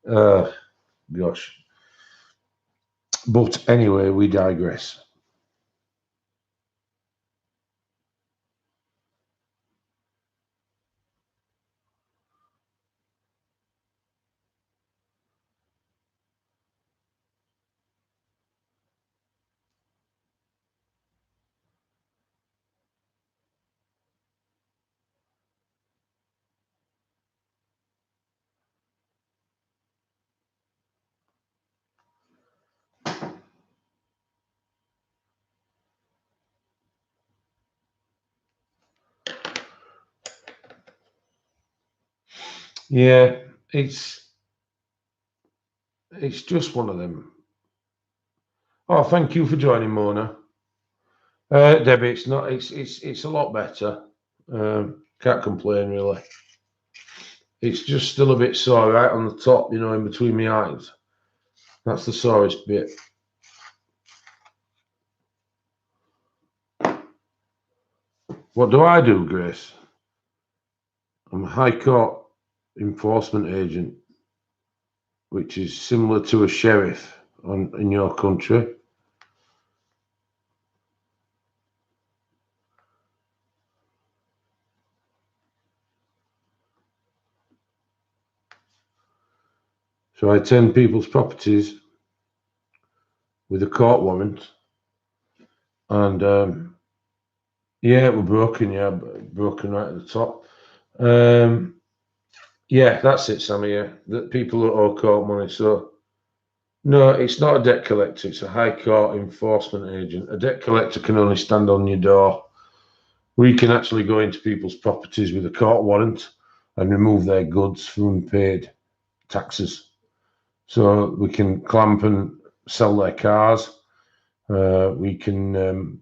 Gosh. But anyway, we digress. Yeah, it's just one of them. Oh, thank you for joining, Mona. Debbie, it's not. It's a lot better. Can't complain really. It's just still a bit sore right on the top, in between my eyes. That's the sorest bit. What do I do, Grace? I'm a High Court enforcement agent, which is similar to a sheriff in your country. So I attend people's properties with a court warrant, and yeah, it was broken. Yeah, broken right at the top. Yeah, that's it, Sammy. Yeah, that people that owe court money. So no, it's not a debt collector. It's a High Court enforcement agent. A debt collector can only stand on your door. We can actually go into people's properties with a court warrant and remove their goods from unpaid taxes. So we can clamp and sell their cars. We can.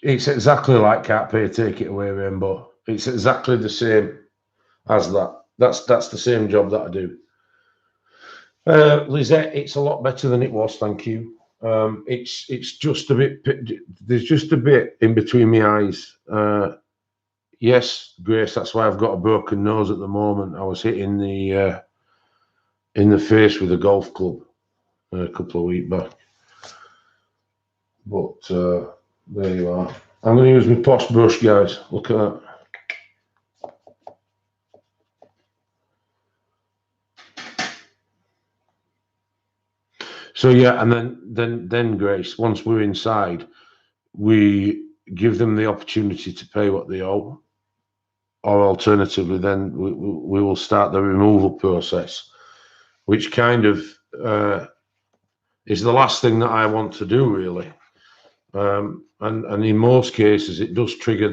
It's exactly like Can't Pay, Take It Away, Rainbow. It's exactly the same as that. That's the same job that I do. Lizette, it's a lot better than it was, thank you. It's just a bit. There's just a bit in between my eyes. Yes, Grace, that's why I've got a broken nose at the moment. I was hit in the face with a golf club a couple of weeks back. But there you are. I'm going to use my posh brush, guys. Look at that. So yeah, and then Grace, once we're inside, we give them the opportunity to pay what they owe, or alternatively, then we will start the removal process, which kind of is the last thing that I want to do, really. And in most cases, it does trigger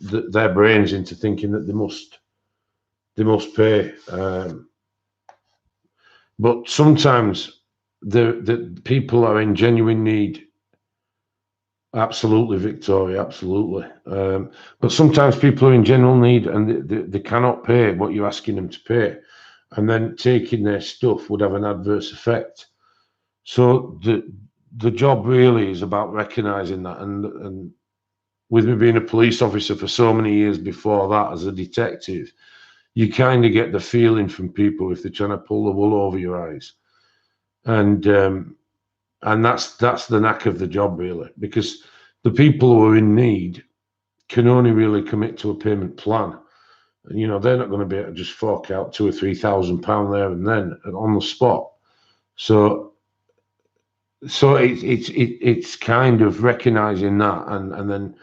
their brains into thinking that they must pay. But sometimes the people are in genuine need Absolutely, Victoria, absolutely. But sometimes people are in general need and they cannot pay what you're asking them to pay. And then taking their stuff would have an adverse effect. So the job really is about recognizing that. And with me being a police officer for so many years before that as a detective, you kind of get the feeling from people if they're trying to pull the wool over your eyes. And that's the knack of the job, really, because the people who are in need can only really commit to a payment plan. And, you know, they're not going to be able to just fork out £2,000 or £3,000 there and then on the spot. So it's kind of recognizing that and then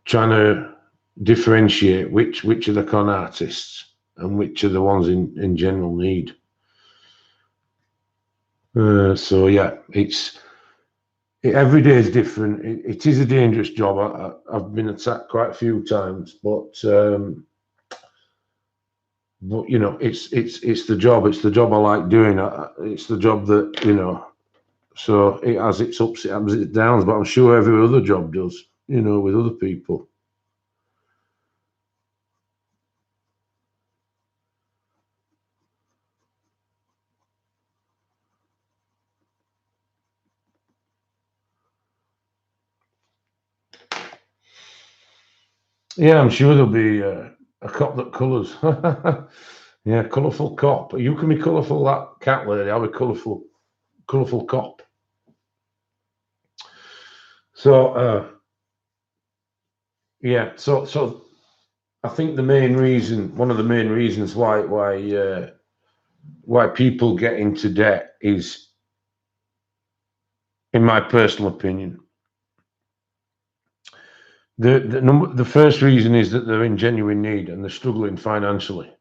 trying to differentiate which are the con artists and which are the ones in general need. So yeah, every day is different. It is a dangerous job. I've been attacked quite a few times, but you know, it's the job. It's the job I like doing. It's the job that, you know. So it has its ups, it has its downs, but I'm sure every other job does. You know, with other people. Yeah, I'm sure there'll be a cop that colours. Yeah, colourful cop. You can be colourful, that cat lady. I'll be colourful cop. So yeah, so I think one of the main reasons why people get into debt is, in my personal opinion, the first reason is that they're in genuine need and they're struggling financially.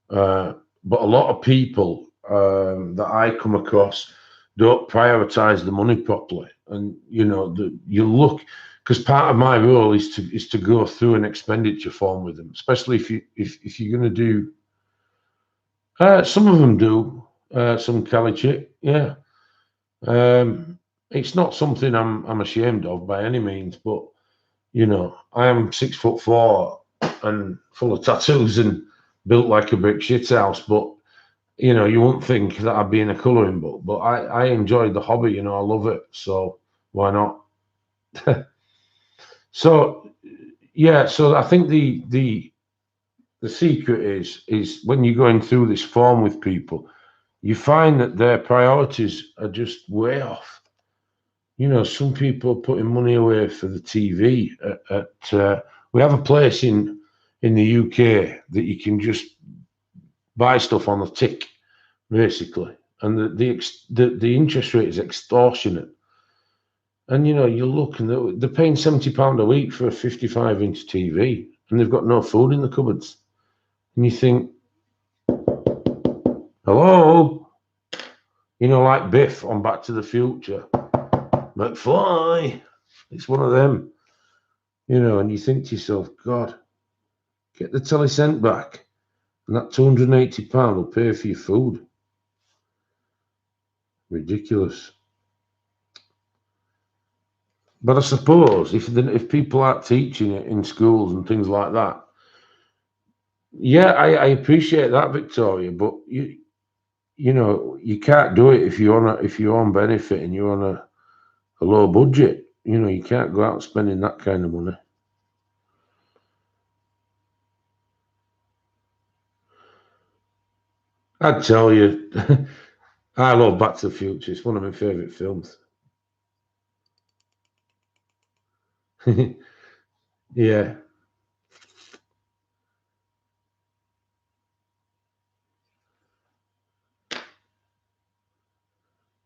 But a lot of people that I come across don't prioritize the money properly, and you know, you look, because part of my role is to go through an expenditure form with them, especially if you're going to do. Some of them do some Kalichik, yeah. It's not something I'm ashamed of by any means, but you know, I am 6'4" and full of tattoos and built like a brick shit house, but you know, you wouldn't think that I'd be in a colouring book, but I enjoyed the hobby, you know, I love it, so why not? So yeah, so I think the secret is when you're going through this form with people, you find that their priorities are just way off. You know, some people are putting money away for the TV. We have a place in the UK that you can just buy stuff on the tick, basically, and the interest rate is extortionate. And you know, you look and they're paying £70 a week for a 55-inch TV, and they've got no food in the cupboards. And you think, hello, you know, like Biff on Back to the Future, McFly. It's one of them, you know, and you think to yourself, God, get the telly cent back, and that £280 will pay for your food. Ridiculous. But I suppose if people aren't teaching it in schools and things like that, yeah, I appreciate that, Victoria. But you know, you can't do it if you're on benefit and you're on a low budget. You know, you can't go out spending that kind of money. I'd tell you, I love Back to the Future. It's one of my favourite films. Yeah,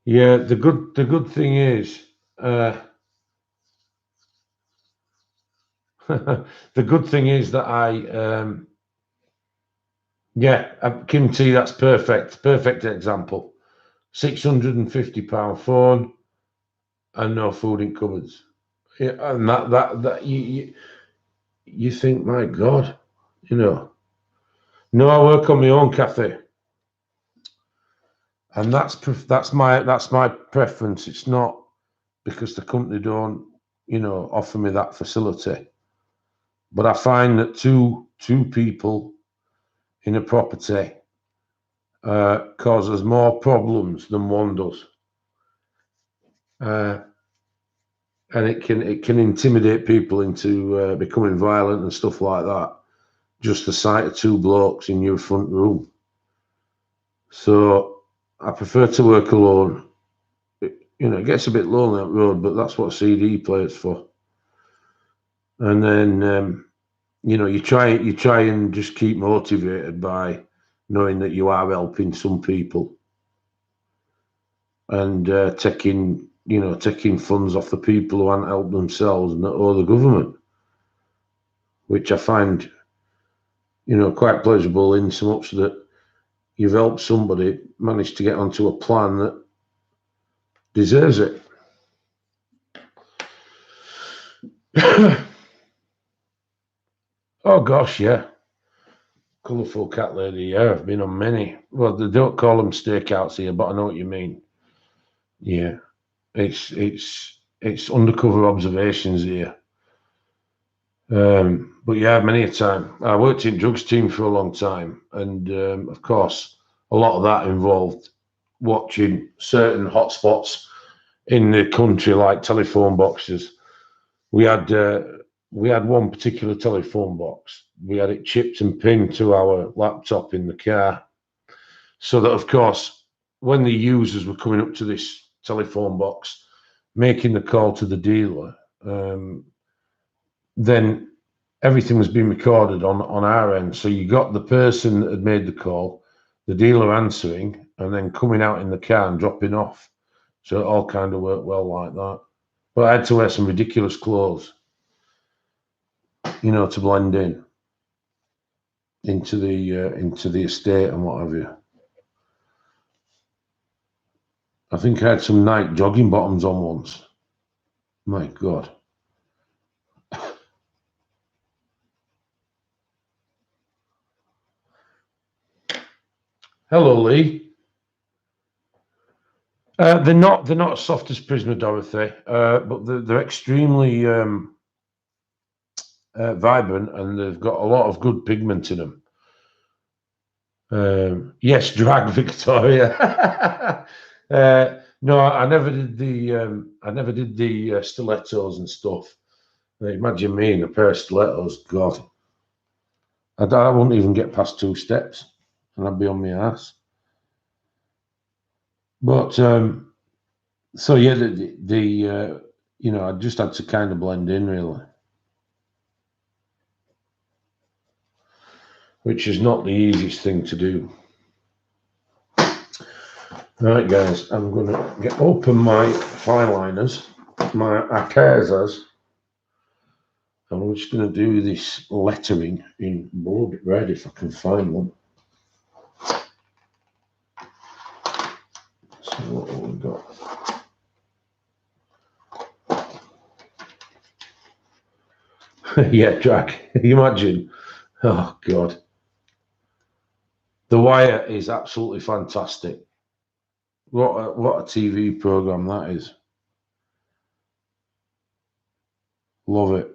yeah. The good thing is, the good thing is that yeah, Kim T. That's perfect. Perfect example. £650 phone and no food in cupboards. Yeah, and that you think, my God, you know. No, I work on my own cafe, and that's my preference. It's not because the company don't. offer me that facility. But I find that two people in a property causes more problems than one does, and it can intimidate people into becoming violent and stuff like that. Just the sight of two blokes in your front room. So I prefer to work alone. It gets a bit lonely on the road, but that's what CD player's for. And then you try and just keep motivated by knowing that you are helping some people and taking funds off the people who haven't helped themselves or the government, which I find quite pleasurable in so much that you've helped somebody manage to get onto a plan that deserves it. Oh gosh, yeah. Colourful cat lady, yeah, I've been on many. Well, they don't call them stakeouts here, but I know what you mean. Yeah, it's undercover observations here. But yeah, many a time. I worked in drugs team for a long time, and of course, a lot of that involved watching certain hotspots in the country, like telephone boxes. We had one particular telephone box. We had it chipped and pinned to our laptop in the car, so that of course, when the users were coming up to this telephone box, making the call to the dealer, then everything was being recorded on our end. So you got the person that had made the call, the dealer answering, and then coming out in the car and dropping off. So it all kind of worked well like that. But I had to wear some ridiculous clothes, to blend into the estate and what have you. I think I had some Nike jogging bottoms on once. My God. Hello, Lee. They're not as soft as Prisoner Dorothy, but they're extremely vibrant, and they've got a lot of good pigment in them. Yes, drag Victoria. No, I never did the stilettos and stuff. Imagine me in a pair of stilettos. God, I wouldn't even get past 2 steps, and I'd be on my ass. But so yeah, I just had to kind of blend in, really, which is not the easiest thing to do. Right, guys, I'm going to open my fine liners, my Akazas, and I'm just going to do this lettering in bold red if I can find one. So what have we got? Yeah, drag. You imagine? Oh God, The Wire is absolutely fantastic. What a TV program that is. Love it.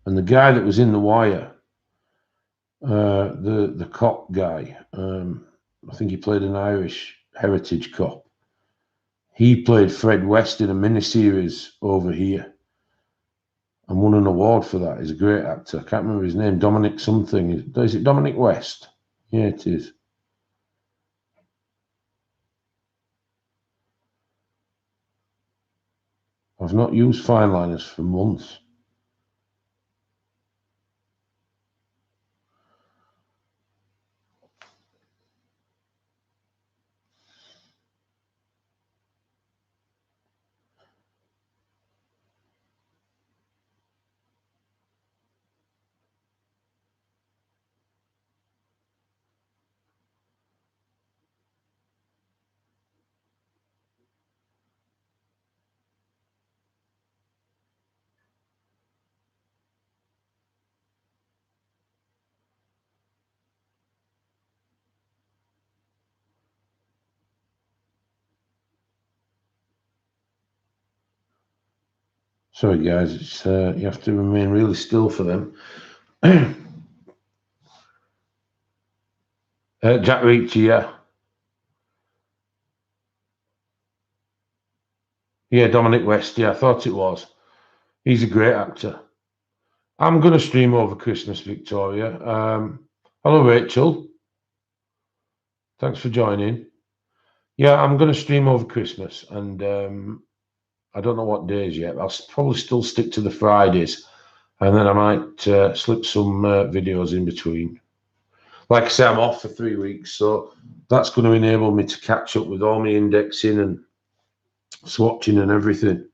And the guy that was in The Wire, the cop guy, I think he played an Irish heritage cop. He played Fred West in a miniseries over here and won an award for that. He's a great actor. I can't remember his name. Dominic something. Is it Dominic West? Yeah, it is. I've not used fine liners for months. Sorry, guys. It's you have to remain really still for them. Jack Reacher, yeah. Yeah, Dominic West, yeah, I thought it was. He's a great actor. I'm going to stream over Christmas, Victoria. Hello, Rachel. Thanks for joining. Yeah, I'm going to stream over Christmas, and I don't know what days yet. I'll probably still stick to the Fridays, and then I might slip some videos in between. Like I say, I'm off for 3 weeks, so that's going to enable me to catch up with all my indexing and swatching and everything.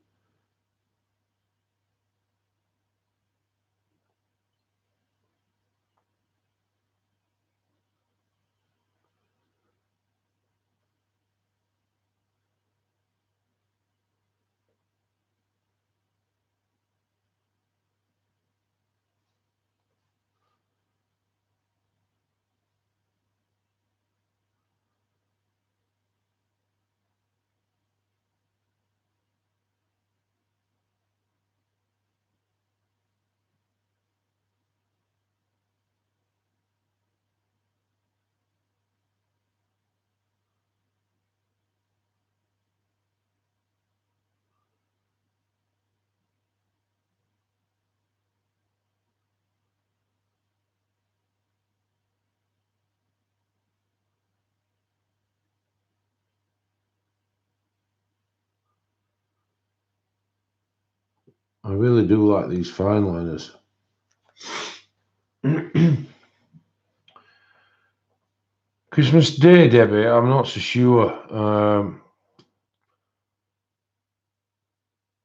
I really do like these fine liners. Christmas Day, Debbie, I'm not so sure. Hello,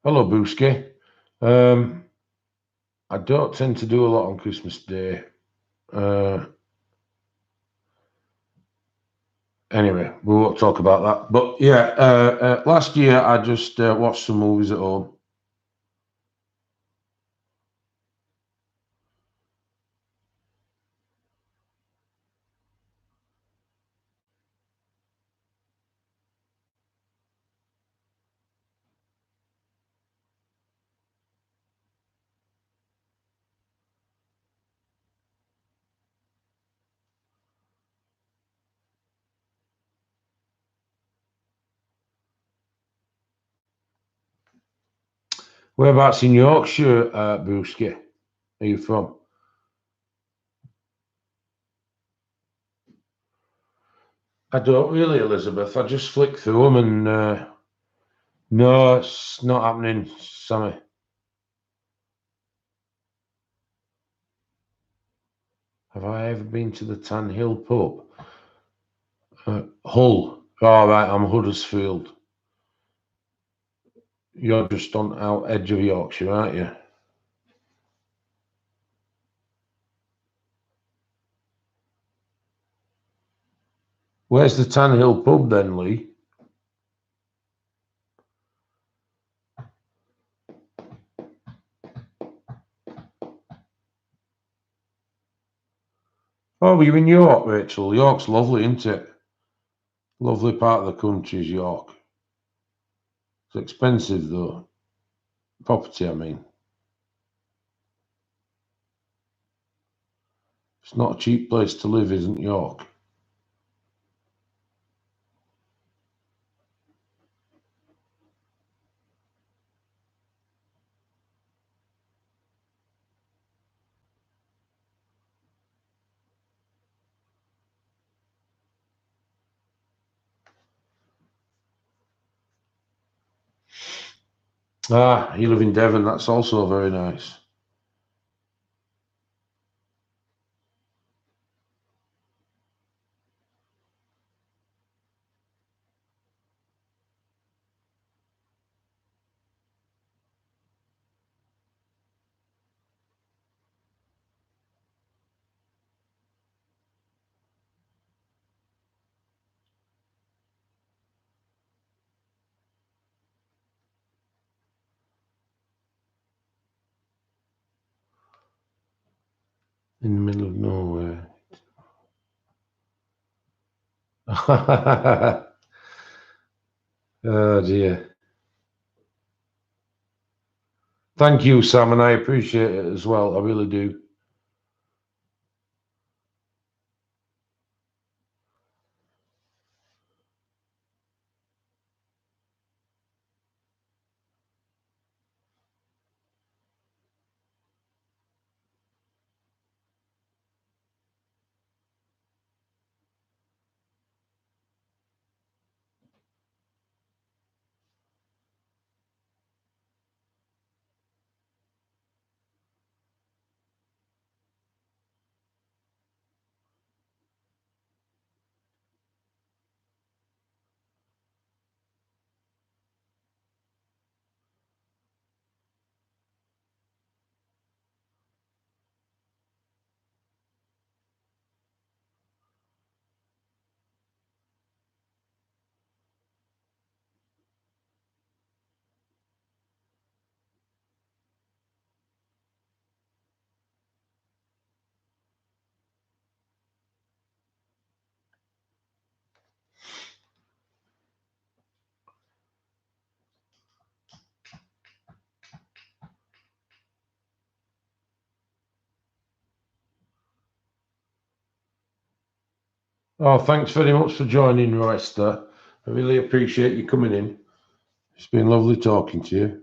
Booski. I don't tend to do a lot on Christmas Day. Anyway, we won't talk about that. But yeah, last year I just watched some movies at home. Whereabouts in Yorkshire, Booski, are you from? I don't really, Elizabeth. I just flick through them and no, it's not happening, Sammy. Have I ever been to the Tan Hill pub? Hull. All right, I'm Huddersfield. You're just on out edge of Yorkshire, aren't you? Where's the Tan Hill pub then, Lee? Oh, were you in York, Rachel? York's lovely, isn't it? Lovely part of the country is York. It's expensive though. Property, I mean. It's not a cheap place to live, isn't York? Ah, you live in Devon. That's also very nice. In the middle of nowhere. Oh dear. Thank you, Sam, and I appreciate it as well. I really do. Oh, thanks very much for joining, Royster. I really appreciate you coming in. It's been lovely talking to you.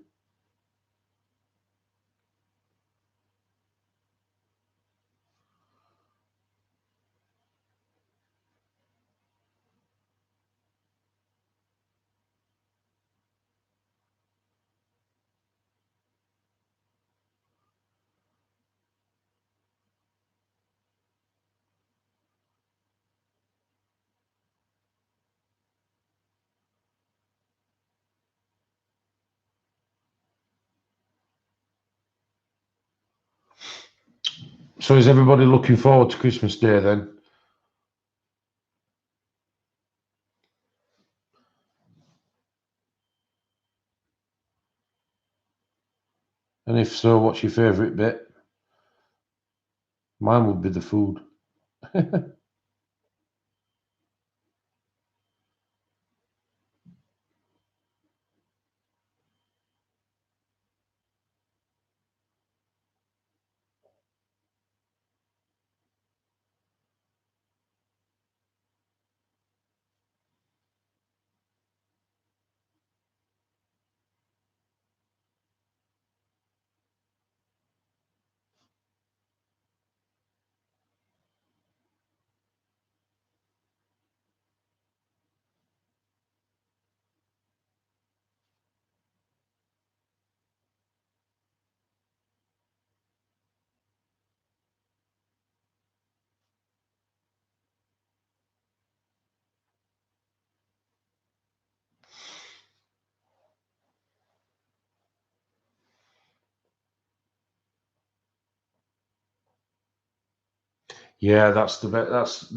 So is everybody looking forward to Christmas Day then? And if so, what's your favourite bit? Mine would be the food. Yeah, that's the best.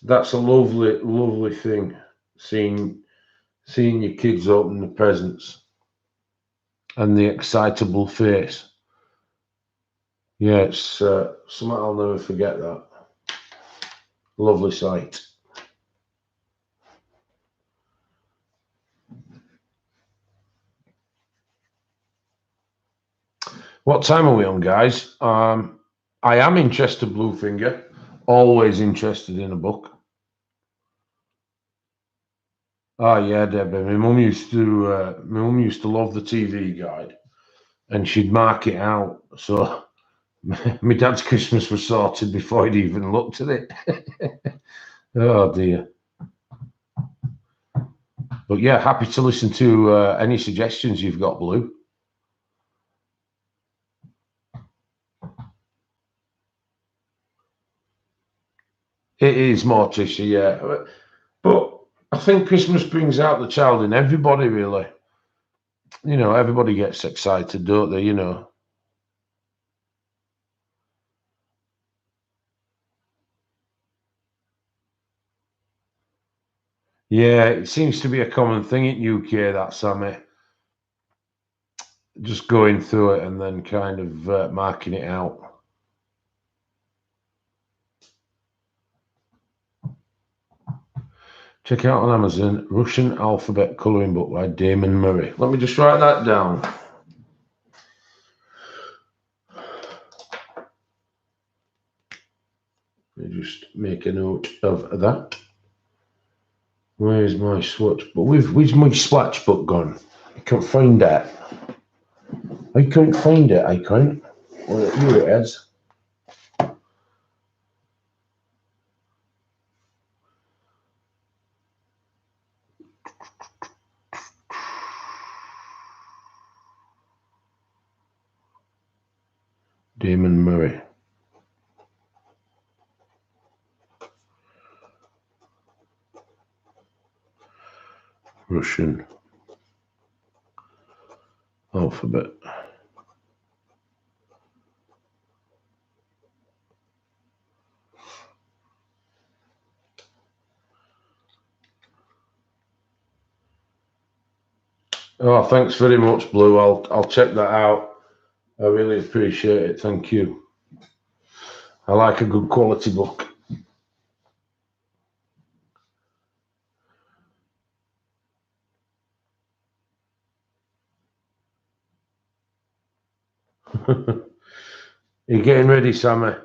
That's a lovely thing. Seeing your kids open the presents and the excitable face. Yeah, it's something I'll never forget. That lovely sight. What time are we on, guys? I am interested, Bluefinger. Always interested in a book. Oh yeah, Debbie. My mum used to love the TV guide, and she'd mark it out. So my dad's Christmas was sorted before he'd even looked at it. Oh dear. But yeah, happy to listen to any suggestions you've got, Blue. It is Morticia, yeah. But I think Christmas brings out the child in everybody, really. Everybody gets excited, don't they? Yeah, it seems to be a common thing in UK, that Sammy. Just going through it and then kind of marking it out. Check out on Amazon Russian Alphabet Colouring Book by Damon Murray. Let me just write that down. make a note of that. Where's my swatch book? Where's my swatch book gone? I can't find that. I can't find it. I can't. Well, here it is. Damon Murray. Russian alphabet. Oh, thanks very much, Blue. I'll check that out. I really appreciate it. Thank you. I like a good quality book. You're getting ready, Sammy.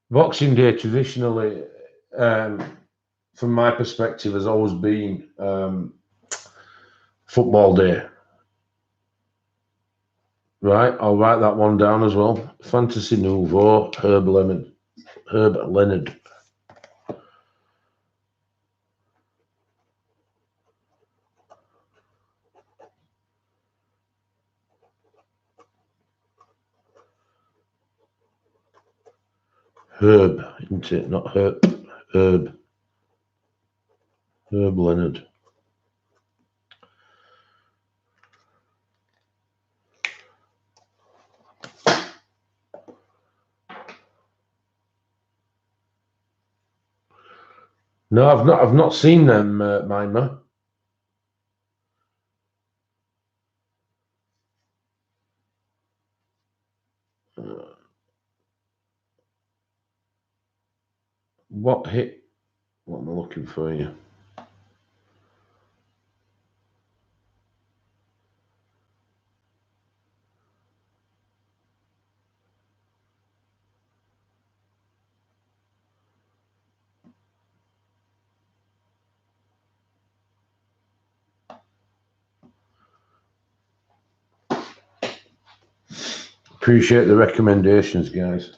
Boxing Day traditionally, from my perspective, has always been football day. Right, I'll write that one down as well. Fantasy Nouveau, Herb Leonard. Herb, isn't it? Not Herb. Herb Leonard. No, I've not seen them, Mima. What hit? What am I looking for here? Appreciate the recommendations, guys.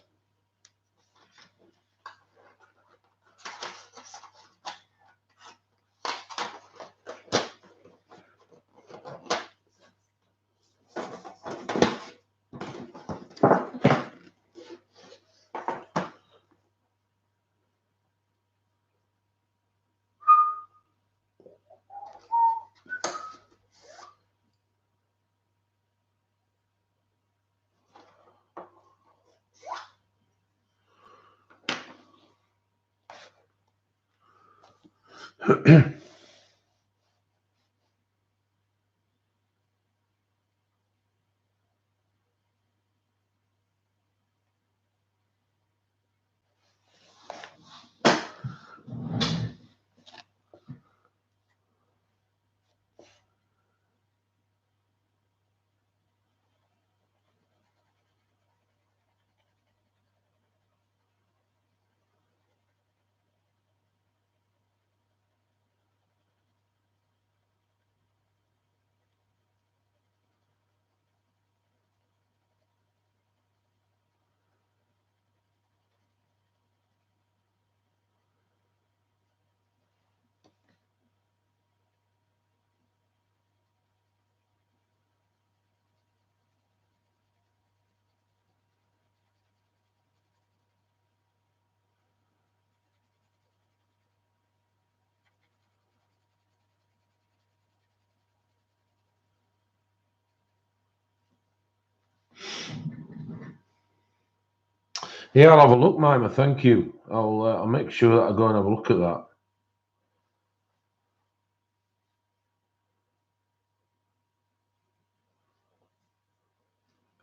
Yeah, I'll have a look, Mima. Thank you. I'll make sure that I go and have a look at that.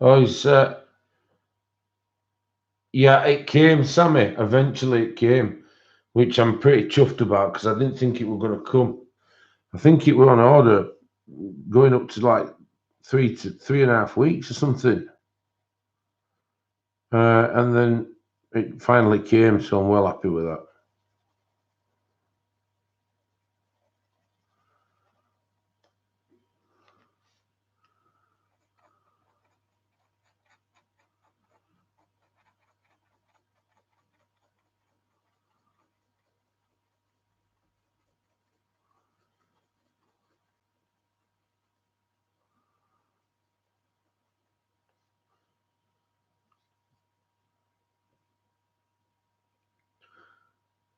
Oh, yeah, it came, Sammy. Eventually, it came, which I'm pretty chuffed about because I didn't think it was going to come. I think it were on order, going up to like 3 to 3.5 weeks or something. And then It finally came, so I'm well happy with that.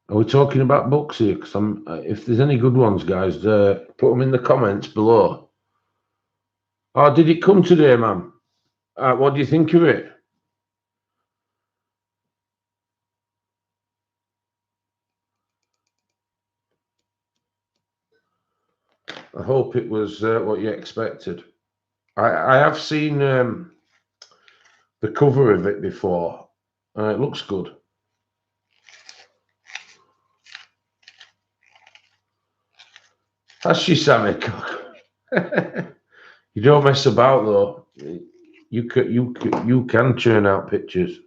Are we talking about books here? Because if there's any good ones, guys, put them in the comments below. Oh, did it come today, man? What do you think of it? I hope it was what you expected. I have seen the cover of it before. It looks good. Has she, Sammy? You don't mess about though. You can churn out pictures.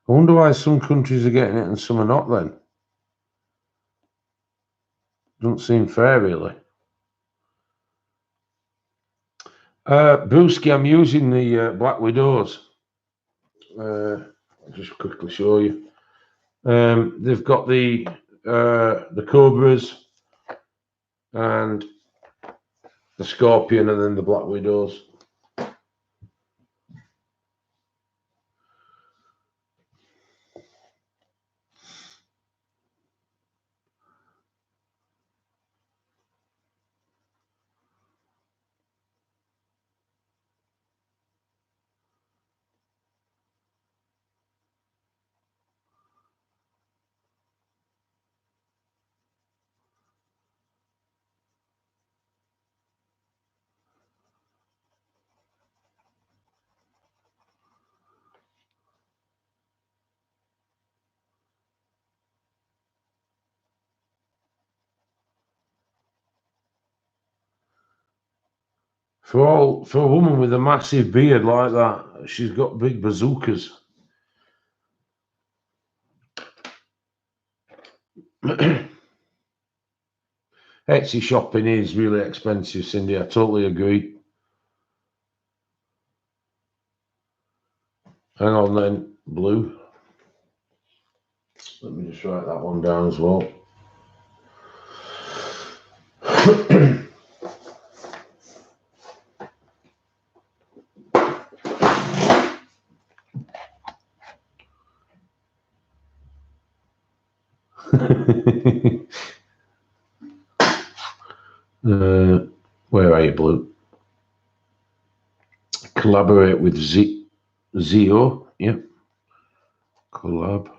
I wonder why some countries are getting it and some are not. Then doesn't seem fair, really. Brewski, I'm using the Black Widows. I'll just quickly show you. They've got the Cobras and the Scorpion, and then the Black Widows. For a woman with a massive beard like that, she's got big bazookas. Etsy shopping is really expensive, Cindy. I totally agree. Hang on then, blue. Let me just write that one down as well. Where are you, blue? Collaborate with Zio. Yep. Collaborate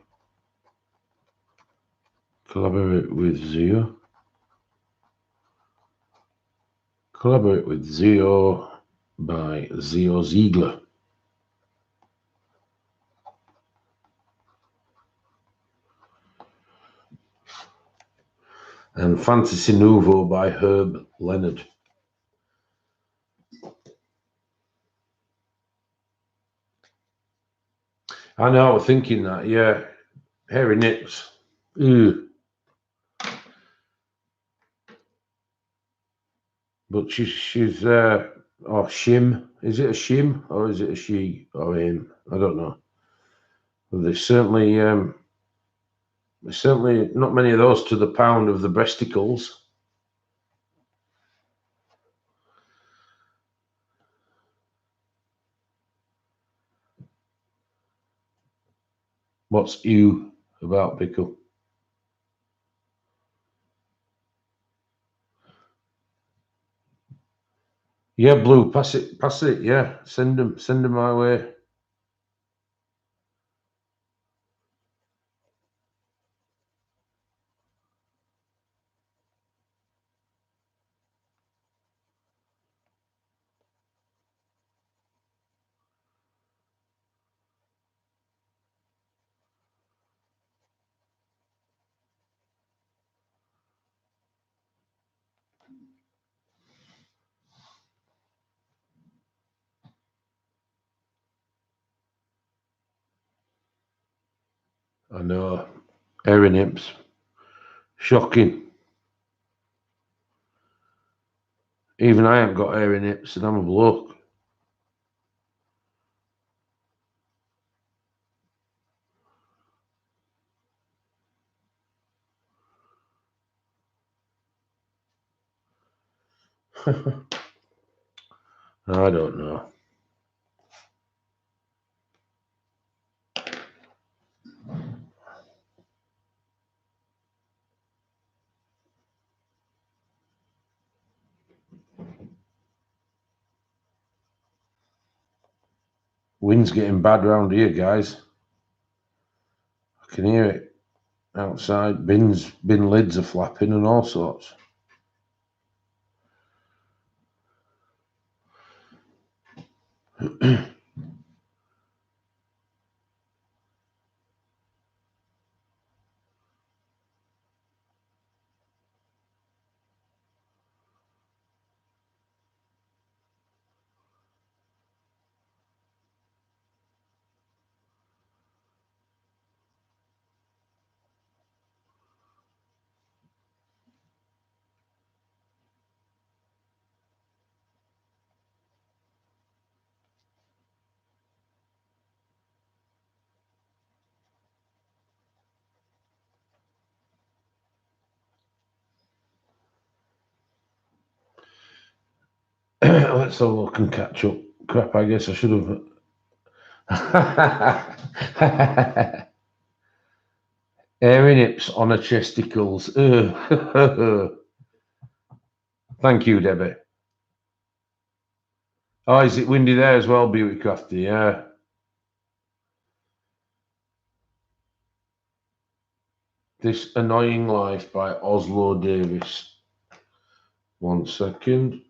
with Zio. Collaborate with Zio by Zio Ziegler. And Fantasy Nouveau by Herb Leonard. I know, I was thinking that, yeah. Hairy nips. Ew. But she's or shim. Is it a shim or is it a she or him? I don't know. But there's certainly not many of those to the pound of the breasticles. What's you about pickle? Yeah, blue. Pass it. Yeah, send them my way. I know. Hairy nips. Shocking. Even I haven't got hairy nips and I'm a bloke. I don't know. Wind's getting bad round here, guys. I can hear it outside. Bin lids are flapping and all sorts. Let's have a look and catch up. Crap, I guess I should have. Hairy nips on her chesticles. Thank you, Debbie. Oh, is it windy there as well, Beauty Crafty? Yeah. This Annoying Life by Oslo Davis. 1 second.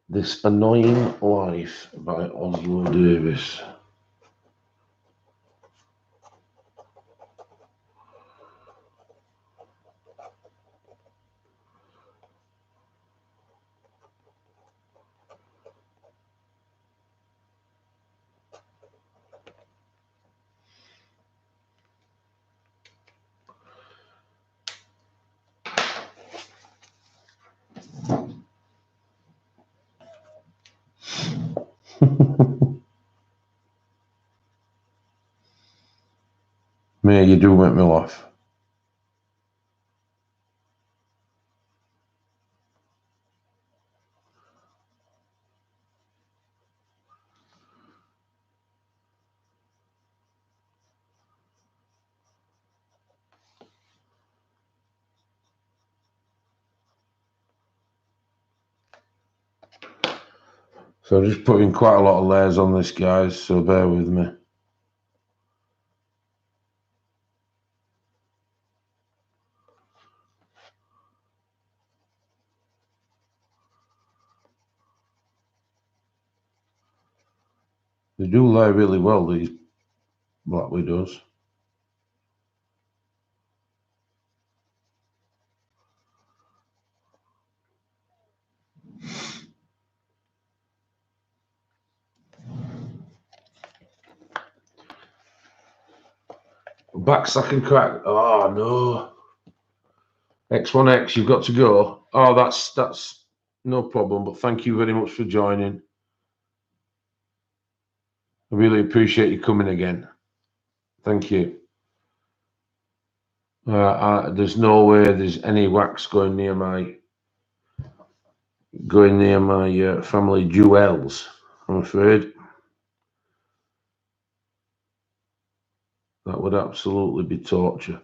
This Annoying Life by Oslo Davis. Mate, you do make me laugh. So I'm just putting quite a lot of layers on this, guys, so bear with me. They do lay really well, these Black Widows. Backsack and crack. Oh no. X1X, you've got to go. Oh, that's no problem, but thank you very much for joining. I really appreciate you coming again. Thank you. There's no way there's any wax going near my family jewels, I'm afraid. That would absolutely be torture.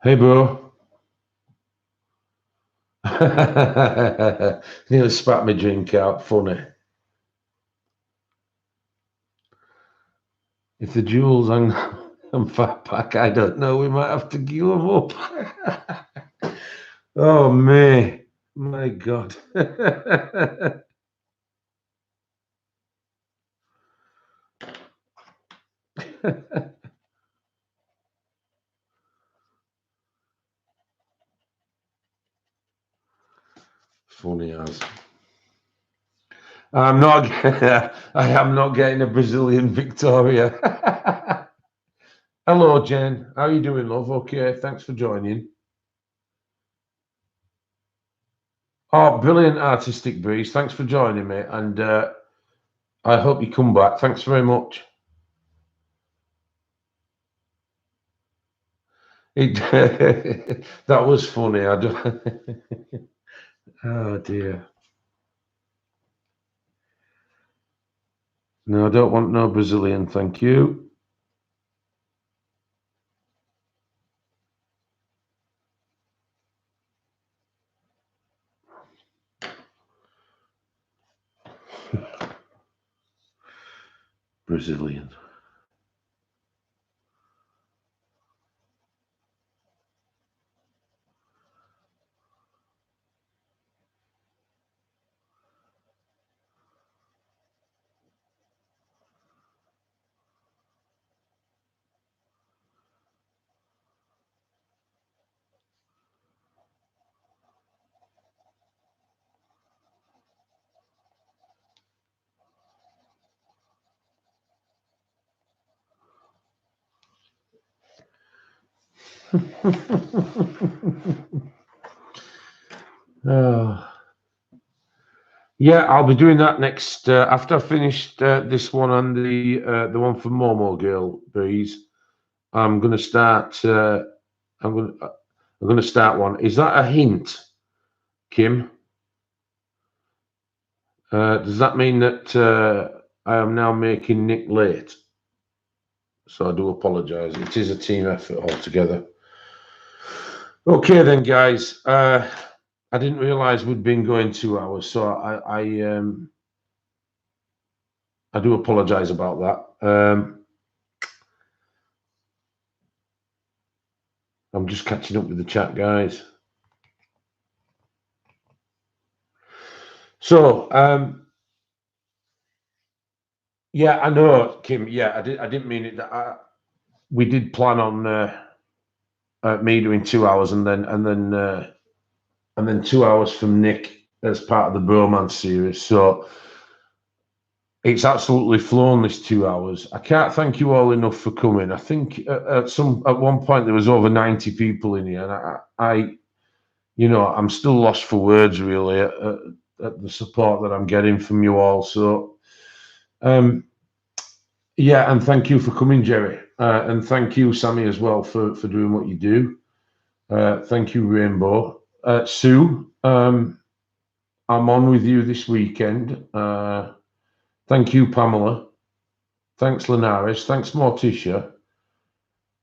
Hey, bro. Nearly spat my drink out. Funny. If the jewels hang on fat pack, I don't know. We might have to give them up. Oh, me. My God. Funny as. I'm not. I am not getting a Brazilian Victoria. Hello, Jen. How are you doing, love? Okay, thanks for joining. Oh, brilliant artistic breeze. Thanks for joining me, and I hope you come back. Thanks very much. It, that was funny. I don't. Oh dear. No, I don't want no Brazilian. Thank you. Brazilian. Oh. Yeah, I'll be doing that next after I've finished this one and the one from Momo Girl Breeze. I'm gonna start. I'm gonna start one. Is that a hint, Kim? Does that mean that I am now making Nick late? So I do apologise. It is a team effort altogether. Okay then, guys. I didn't realise we'd been going 2 hours, so I do apologise about that. I'm just catching up with the chat, guys. So, yeah, I know, Kim. Yeah, I didn't mean it. We did plan on me doing 2 hours, and then 2 hours from Nick as part of the Bromance series. So it's absolutely flown this 2 hours. I can't thank you all enough for coming. I think at one point there was over 90 people in here, and I I'm still lost for words really at the support that I'm getting from you all. So yeah, and thank you for coming, Jerry, and thank you, Sammy, as well for doing what you do. Thank you, Rainbow. Sue, I'm on with you this weekend. Thank you, Pamela. Thanks, Linares. Thanks, Morticia.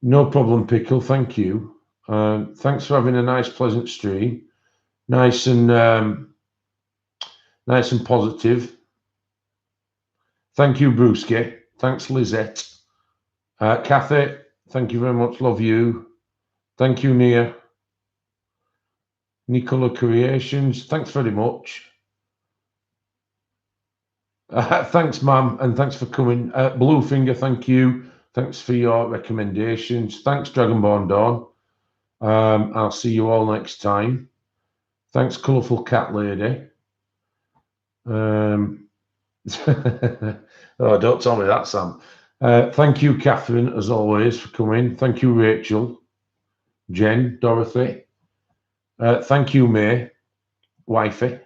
No problem, Pickle. Thank you. Thanks for having a nice, pleasant stream. Nice and positive. Thank you, Brewski. Thanks, Lizette. Kathy, thank you very much. Love you. Thank you, Nia. Nicola Creations, thanks very much. Thanks, ma'am, and thanks for coming. Bluefinger, thank you. Thanks for your recommendations. Thanks, Dragonborn Dawn. I'll see you all next time. Thanks, Colourful Cat Lady. Oh, don't tell me that, Sam. Thank you, Catherine, as always, for coming. Thank you, Rachel, Jen, Dorothy. Thank you, May, wifey.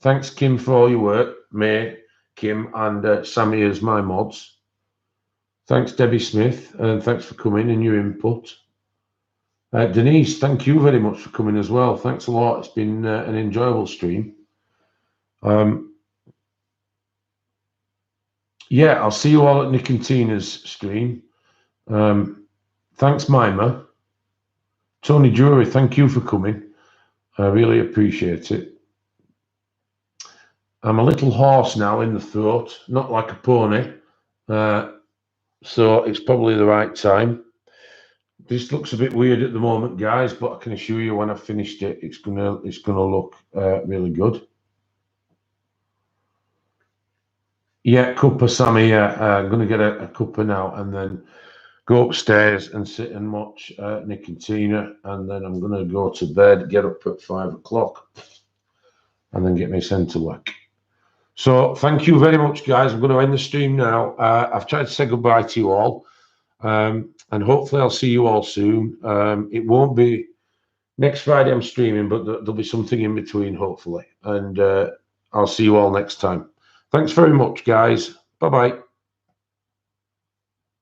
Thanks, Kim, for all your work. May, Kim, and Sammy as my mods. Thanks, Debbie Smith, and thanks for coming and your input. Denise, thank you very much for coming as well. Thanks a lot. It's been an enjoyable stream. Yeah, I'll see you all at Nick and Tina's stream. Thanks, Mima. Tony Drury, thank you for coming. I really appreciate it. I'm a little hoarse now in the throat, not like a pony, so it's probably the right time. This looks a bit weird at the moment, guys, but I can assure you when I've finished it, it's gonna look really good. Yeah, cuppa, Sammy. Yeah, I'm gonna get a cuppa now, and then go upstairs and sit and watch Nick and Tina, and then I'm gonna go to bed, get up at 5 o'clock, and then get me sent to work. So thank you very much, guys. I'm going to end the stream now. I've tried to say goodbye to you all, and hopefully I'll see you all soon. It won't be next Friday I'm streaming, but there'll be something in between, hopefully. And I'll see you all next time. Thanks very much, guys. Bye-bye.